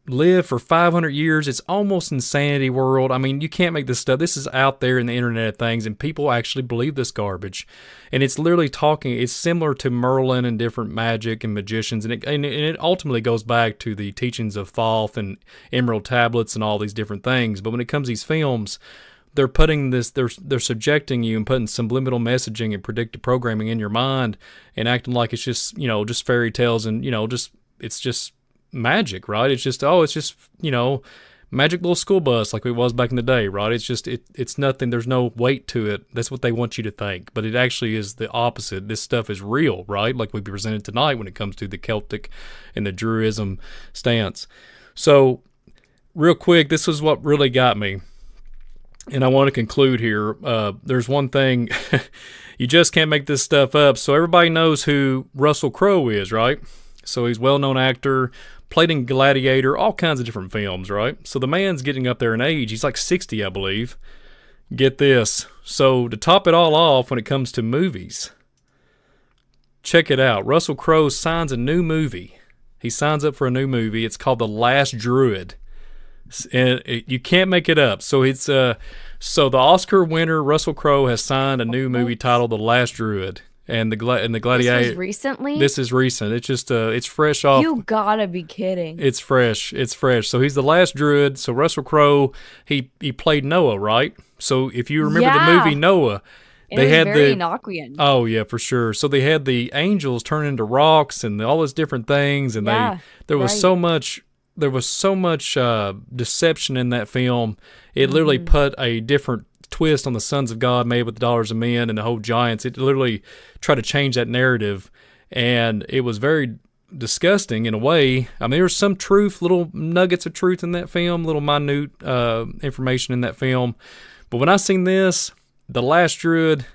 live for 500 years. It's almost insanity world. I mean, you can't make this stuff. This is out there in the internet of things, and people actually believe this garbage. And it's literally it's similar to Merlin and different magic and magicians, and it ultimately goes back to the teachings of Thoth and Emerald Tablets and all these different things. But when it comes to these films, they're putting they're subjecting you and putting subliminal messaging and predictive programming in your mind and acting like it's just, just fairy tales and, it's just magic, right? It's just, magic little school bus like it was back in the day, right? It's just, it's nothing. There's no weight to it. That's what they want you to think. But it actually is the opposite. This stuff is real, right? Like we presented tonight when it comes to the Celtic and the Druidism stance. So real quick, this is what really got me. And I want to conclude here. There's one thing, you just can't make this stuff up. So everybody knows who Russell Crowe is, right? So he's a well-known actor, played in Gladiator, all kinds of different films, right? So the man's getting up there in age. He's like 60, I believe. Get this. So to top it all off when it comes to movies, check it out. Russell Crowe signs a new movie. He signs up for a new movie. It's called The Last Druid. And you can't make it up. So it's so the Oscar winner Russell Crowe has signed a new movie titled The Last Druid, and the Gladiator. This was recently. This is recent. It's just it's fresh off. You gotta be kidding. It's fresh. It's fresh. So he's the last druid. So Russell Crowe, he played Noah, right? So if you remember the movie Noah, they had very Enochian. Oh yeah, for sure. So they had the angels turn into rocks and all those different things, and there was so much. There was so much deception in that film. It literally put a different twist on the sons of God made with the daughters of men and the whole giants. It literally tried to change that narrative, and it was very disgusting in a way. I mean, there's some truth, little nuggets of truth in that film, little minute information in that film. But when I seen this, The Last Druid,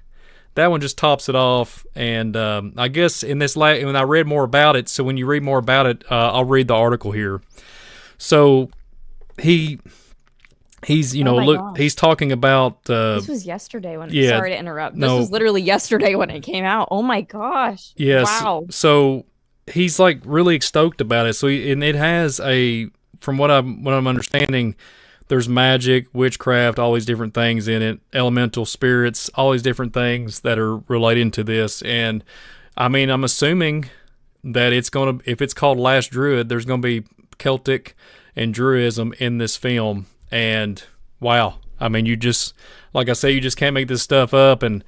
that one just tops it off. And I guess in this when I read more about it, so when you read more about it, I'll read the article here. So he's he's talking about this was yesterday when sorry to interrupt. This was literally yesterday when it came out. Oh my gosh. Yes. Wow. So he's really stoked about it. So and it has from what I'm understanding, there's magic, witchcraft, all these different things in it, elemental spirits, all these different things that are related to this. And I mean, I'm assuming that if it's called Last Druid, there's going to be Celtic and Druidism in this film. And wow, I mean, like I say, you just can't make this stuff up. And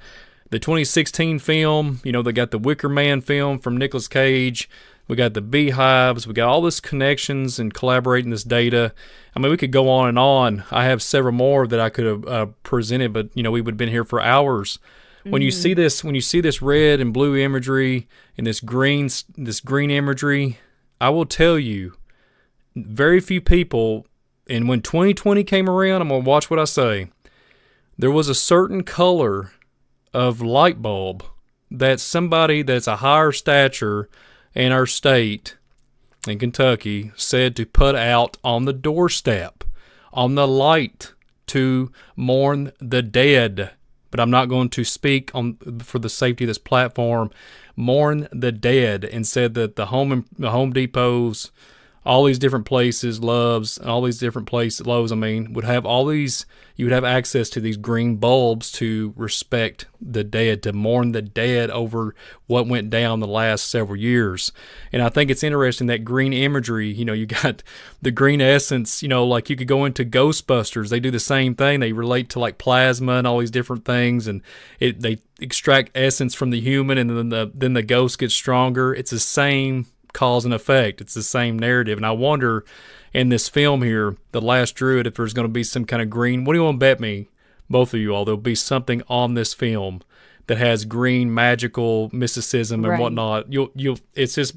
the 2016 film, they got the Wicker Man film from Nicolas Cage. We got the beehives. We got all this connections and collaborating this data. I mean, we could go on and on. I have several more that I could have presented, but we would have been here for hours. When you see this red and blue imagery and this green imagery, I will tell you, very few people. And when 2020 came around, I'm gonna watch what I say. There was a certain color of light bulb that somebody that's a higher stature in our state, in Kentucky, said to put out on the doorstep, on the light, to mourn the dead. But I'm not going to speak for the safety of this platform. Mourn the dead, and said that the Home Depots, all these different places, Loves, and all these different places, Lowe's, would have all these, you would have access to these green bulbs to respect the dead, to mourn the dead over what went down the last several years. And I think it's interesting that green imagery, you got the green essence, like you could go into Ghostbusters. They do the same thing. They relate to plasma and all these different things, and they extract essence from the human, and then the ghost gets stronger. It's the same cause and effect. It's the same narrative. And I wonder in this film here, The Last Druid, if there's going to be some kind of green. What do you want to bet me, both of you all? There'll be something on this film that has green magical mysticism and whatnot. It's just,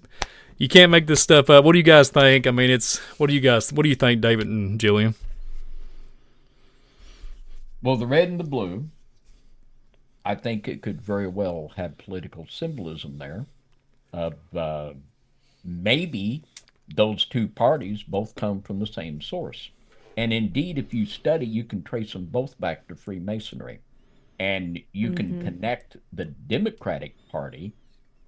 You can't make this stuff up. What do you guys think? I mean, what do you think, David and Jillian? Well, the red and the blue, I think it could very well have political symbolism there of maybe those two parties both come from the same source. And indeed, if you study, you can trace them both back to Freemasonry. And you can connect the Democratic Party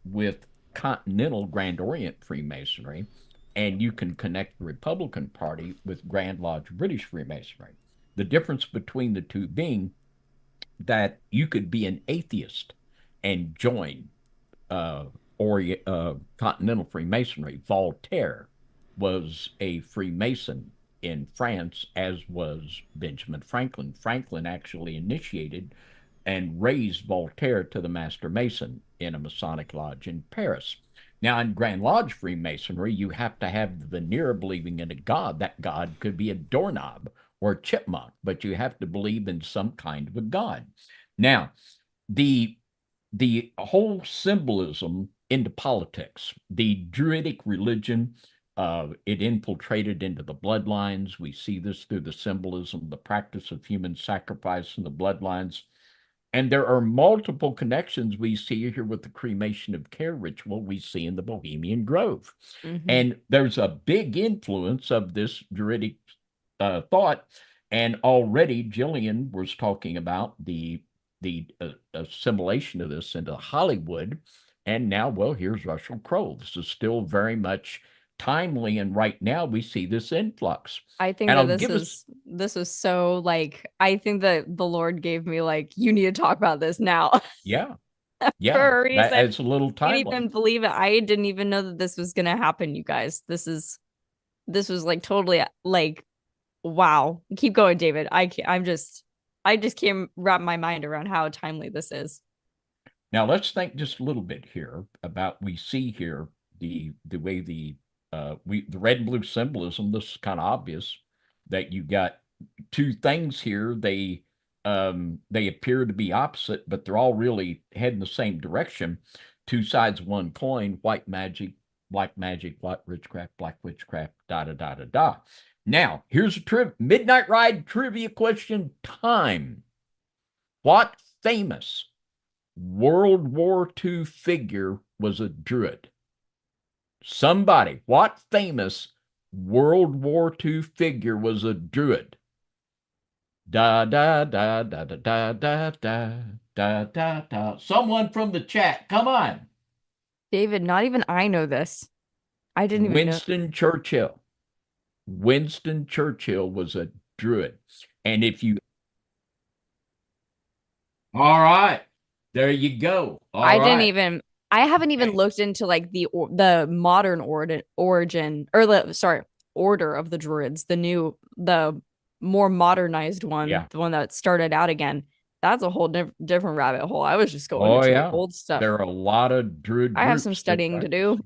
with Continental Grand Orient Freemasonry, and you can connect the Republican Party with Grand Lodge British Freemasonry. The difference between the two being that you could be an atheist and join Continental Freemasonry. Voltaire was a Freemason in France, as was Benjamin Franklin. Franklin actually initiated and raised Voltaire to the Master Mason in a Masonic lodge in Paris. Now, in Grand Lodge Freemasonry, you have to have the veneer of believing in a god. That god could be a doorknob or a chipmunk, but you have to believe in some kind of a god. Now, the whole symbolism into politics, the Druidic religion, it infiltrated into the bloodlines. We see this through the symbolism, the practice of human sacrifice in the bloodlines. And there are multiple connections we see here with the cremation of care ritual we see in the Bohemian Grove. And there's a big influence of this Druidic thought. And already Jillian was talking about the assimilation of this into Hollywood. And now, well, here's Russell Crowe. This is still very much timely, and right now we see this influx. I think and that this was so like, I think that the Lord gave me like, you need to talk about this now. Yeah. For a reason. It's a little timely. I can't even believe it. I didn't even know that this was gonna happen, you guys. This was like totally like, wow. Keep going, David. I just can't wrap my mind around how timely this is. Now let's think just a little bit here about, we see here the way the red and blue symbolism. This is kind of obvious that you got two things here. They appear to be opposite, but they're all really heading the same direction. Two sides, one coin, white magic, black witchcraft, black witchcraft, da da da da da. Now, here's a Midnight Ride trivia question time. What famous World War II figure was a Druid? Somebody, what famous World War II figure was a Druid? Da da da da da da da da da da da. Someone from the chat, come on. David, not even I know this. I didn't even know. Winston Churchill. Winston Churchill was a Druid. And if you... All right. There you go. I haven't even looked into like the modern order of the Druids, the more modernized one, the one that started out again. That's a whole different rabbit hole. I was just going into the old stuff. There are a lot of Druid groups. I have some studying to do.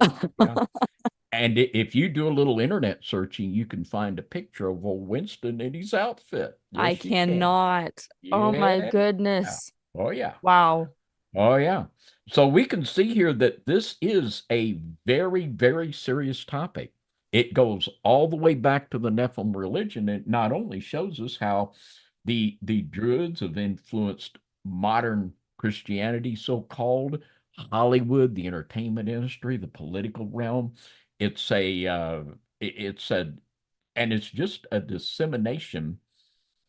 And if you do a little internet searching, you can find a picture of old Winston in his outfit. Yes, I cannot. Oh my goodness. Oh yeah. Wow. Oh yeah. So we can see here that this is a very, very serious topic. It goes all the way back to the Nephilim religion. It not only shows us how the Druids have influenced modern Christianity, so-called, Hollywood, the entertainment industry, the political realm. It's just a dissemination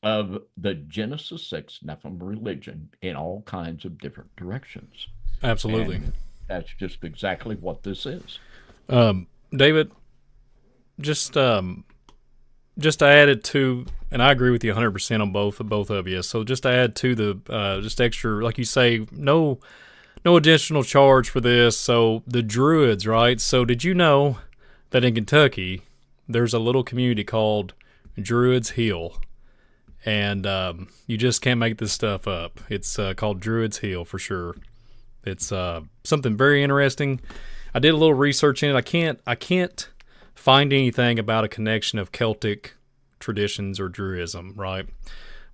of the Genesis 6 Nephilim religion in all kinds of different directions. Absolutely. And that's just exactly what this is. David, just to add it to, and I agree with you 100% on both of you. So just to add to the just extra, like you say, no additional charge for this. So the Druids, right? So did you know that in Kentucky there's a little community called Druids Hill? And you just can't make this stuff up. It's called Druids Hill for sure. It's something very interesting. I did a little research in it. I can't find anything about a connection of Celtic traditions or Druidism, right?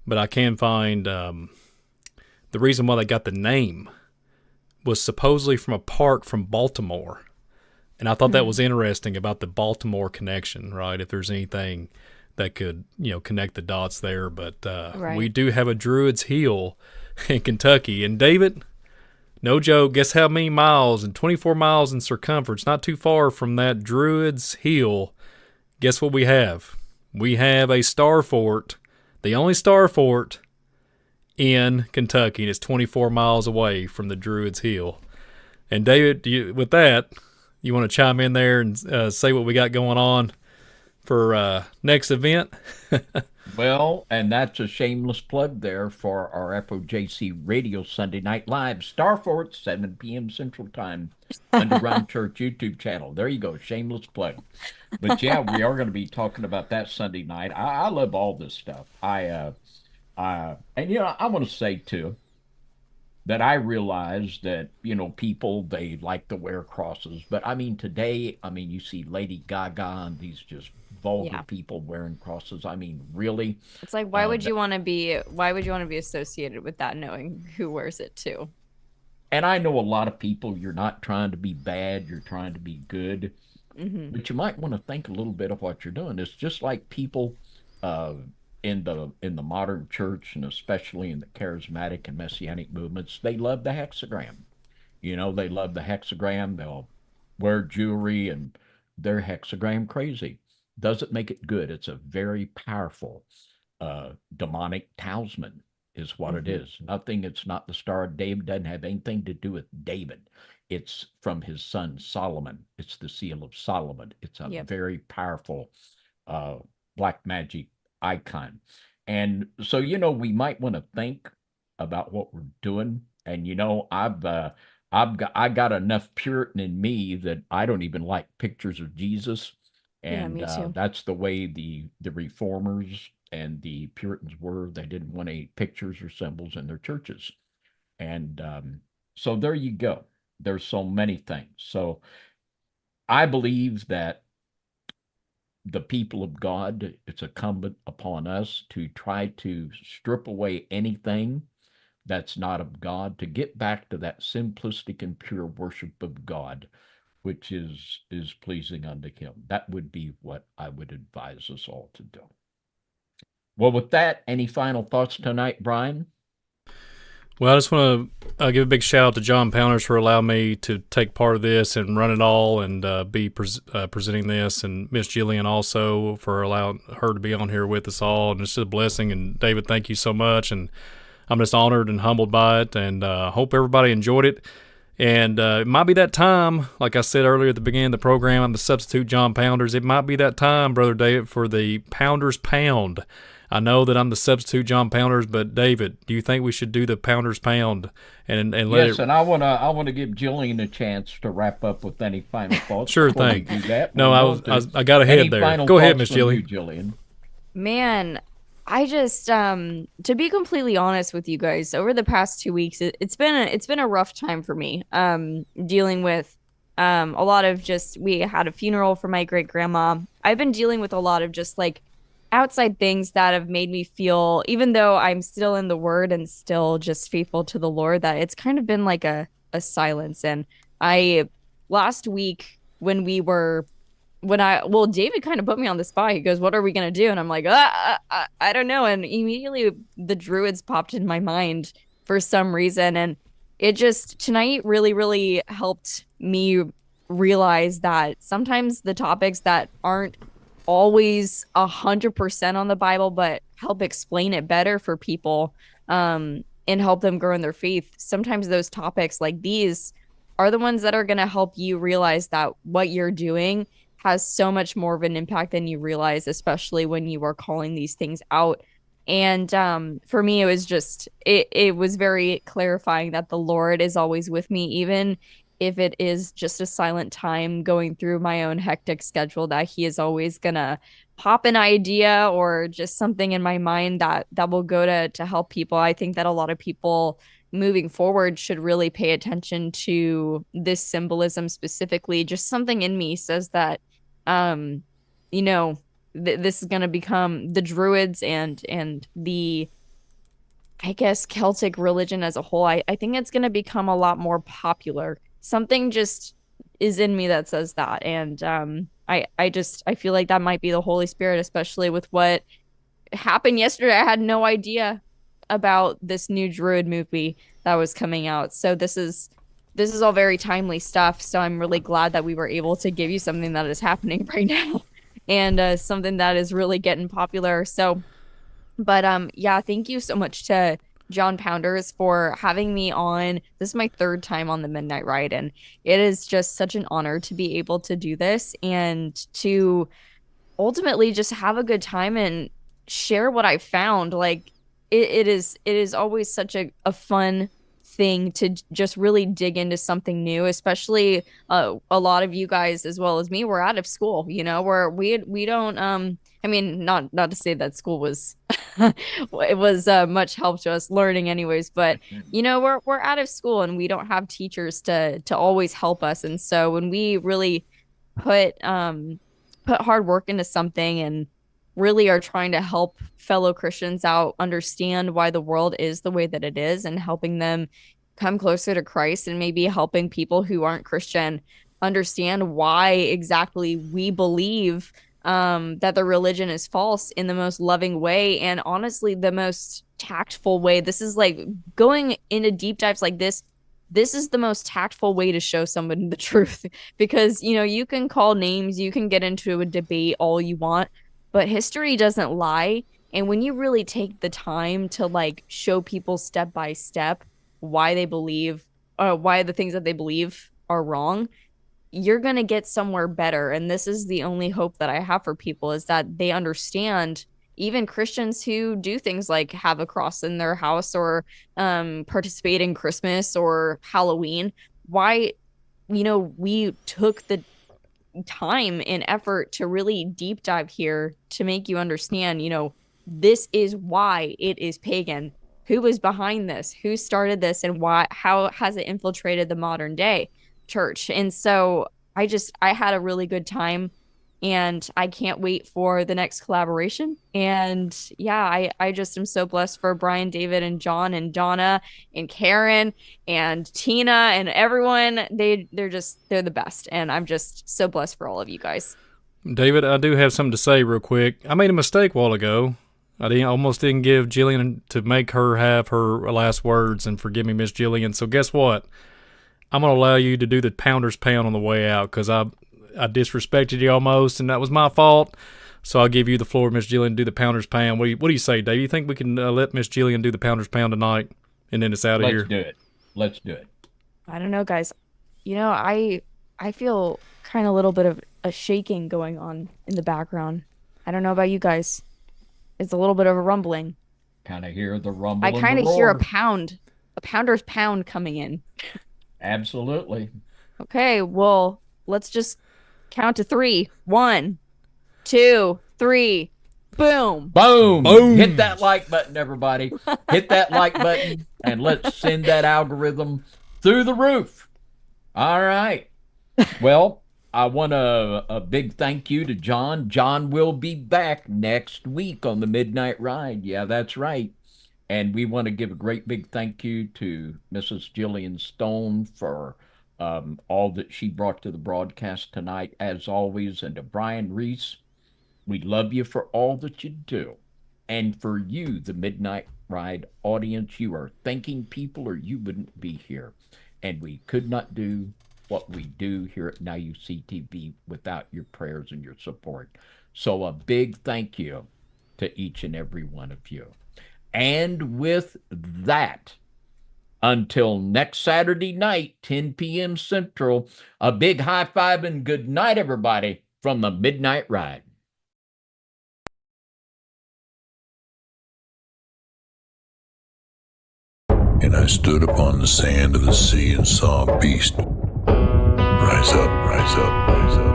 But I can find the reason why they got the name was supposedly from a park from Baltimore And I thought that was interesting about the Baltimore connection, right? If there's anything that could, connect the dots there. But we do have a Druids Hill in Kentucky. And David, no joke, guess how many miles? And 24 miles in circumference, not too far from that Druids Hill. Guess what we have? We have a star fort, the only star fort in Kentucky, and it's 24 miles away from the Druids Hill. And David, with that, you want to chime in there and say what we got going on for next event? Well, and that's a shameless plug there for our FOJC Radio Sunday Night Live, Starfort, 7 p.m. Central Time, Underground Church YouTube channel. There you go, shameless plug. But yeah, we are going to be talking about that Sunday night. I love all this stuff. And I want to say too, that I realize that, people, they like to wear crosses. But I mean, today, you see Lady Gaga and these just vulgar people wearing crosses. I mean, really? It's like, why would you want to be associated with that, knowing who wears it too? And I know a lot of people, you're not trying to be bad, you're trying to be good. But you might want to think a little bit of what you're doing. It's just like people in the modern church, and especially in the charismatic and messianic movements, they love the hexagram. They love the hexagram. They'll wear jewelry and they're hexagram crazy. Doesn't make it good. It's a very powerful demonic talisman is what it is. It's not the Star of David, doesn't have anything to do with David. It's from his son Solomon. It's the seal of Solomon. It's a very powerful black magic icon. And so, we might want to think about what we're doing. And, I got enough Puritan in me that I don't even like pictures of Jesus. And me too. that's the way the Reformers and the Puritans were. They didn't want any pictures or symbols in their churches. And so there you go. There's so many things. So I believe that the people of God, it's incumbent upon us to try to strip away anything that's not of God, to get back to that simplistic and pure worship of God, which is pleasing unto him. That would be what I would advise us all to do. Well, with that, any final thoughts tonight, Brian? Well, I just want to give a big shout out to John Pounders for allowing me to take part of this and run it all and be presenting this, and Miss Jillian also for allowing her to be on here with us all. And it's just a blessing. And David, thank you so much. And I'm just honored and humbled by it, and hope everybody enjoyed it. And it might be that time, like I said earlier at the beginning of the program, I'm the substitute John Pounders. It might be that time, Brother David, for the Pounders Pound. I know that I'm the substitute John Pounders, but David, do you think we should do the Pounders Pound and let it? Yes, and I wanna give Jillian a chance to wrap up with any final thoughts. Sure before we thing. do that. No, I got ahead there. Go ahead, Miss Jillian. Jillian. Man, I just to be completely honest with you guys, over the past 2 weeks, it's been a rough time for me. Dealing with a lot of we had a funeral for my great grandma. I've been dealing with a lot of just like outside things that have made me feel, even though I'm still in the Word and still just faithful to the Lord, that it's kind of been like a silence. And last week David kind of put me on the spot. He goes, "What are we going to do?" And I'm like, I don't know. And immediately the Druids popped in my mind for some reason. And it just, tonight really, really helped me realize that sometimes the topics that aren't always 100% on the Bible, but help explain it better for people and help them grow in their faith. Sometimes those topics like these are the ones that are going to help you realize that what you're doing has so much more of an impact than you realize, especially when you are calling these things out. And for me, it was just, it was very clarifying that the Lord is always with me, even if it is just a silent time going through my own hectic schedule, that he is always gonna pop an idea or just something in my mind that will go to help people. I think that a lot of people moving forward should really pay attention to this symbolism specifically. Just something in me says that, this is going to become the Druids and the, I guess, Celtic religion as a whole. I think it's going to become a lot more popular. Something just is in me that says that. And I feel like that might be the Holy Spirit, especially with what happened yesterday. I had no idea about this new Druid movie that was coming out. So this is all very timely stuff. So I'm really glad that we were able to give you something that is happening right now, and something that is really getting popular. So, but yeah, thank you so much to John Pounders for having me on. This is my third time on the Midnight Ride, and it is just such an honor to be able to do this and to ultimately just have a good time and share what I found. Like it is always such a fun thing to just really dig into something new, especially a lot of you guys as well as me, we're out of school, where we don't I mean, not to say that school was it was much help to us learning anyways, but we're out of school and we don't have teachers to always help us. And so when we really put hard work into something and really are trying to help fellow Christians out understand why the world is the way that it is, and helping them come closer to Christ, and maybe helping people who aren't Christian understand why exactly we believe that the religion is false in the most loving way, and honestly the most tactful way. This is like going into deep dives like this is the most tactful way to show someone the truth, because you can call names, you can get into a debate all you want, but history doesn't lie. And when you really take the time to like show people step by step why they believe, why the things that they believe are wrong, you're going to get somewhere better. And this is the only hope that I have for people, is that they understand, even Christians who do things like have a cross in their house or participate in Christmas or Halloween, why, we took the time and effort to really deep dive here to make you understand, this is why it is pagan. Who is behind this? Who started this? And how has it infiltrated the modern day church? And so I had a really good time, and I can't wait for the next collaboration. And yeah, I just am so blessed for Brian, David, and John, and Donna, and Karen, and Tina, and everyone. They're the best. And I'm just so blessed for all of you guys. David, I do have something to say real quick. I made a mistake a while ago. I almost didn't give Jillian to make her have her last words, and forgive me, Miss Jillian. So guess what? I'm going to allow you to do the Pounder's Pound on the way out, because I disrespected you almost, and that was my fault. So I'll give you the floor, Miss Jillian, to do the Pounder's Pound. What do you say, Dave? You think we can let Miss Jillian do the Pounder's Pound tonight, and then it's out of here? Let's do it. I don't know, guys. I feel kind of a little bit of a shaking going on in the background. I don't know about you guys. It's a little bit of a rumbling. Kind of hear the rumble. I kind of hear a pounder's pound coming in. Absolutely. Okay, well, let's just count to 3. 1, 2, 3. Boom. Boom. Boom. Hit that like button, everybody. Hit that like button, and let's send that algorithm through the roof. All right. Well, I want a big thank you to John. John will be back next week on the Midnight Ride. Yeah, that's right. And we want to give a great big thank you to Mrs. Jillian Stone for all that she brought to the broadcast tonight, as always. And to Brian Reese, we love you for all that you do. And for you, the Midnight Ride audience, you are thanking people, or you wouldn't be here. And we could not do what we do here at Now You See TV without your prayers and your support. So a big thank you to each and every one of you. And with that, until next Saturday night, 10 p.m. Central, a big high five and good night, everybody, from the Midnight Ride. And I stood upon the sand of the sea and saw a beast rise up, rise up, rise up.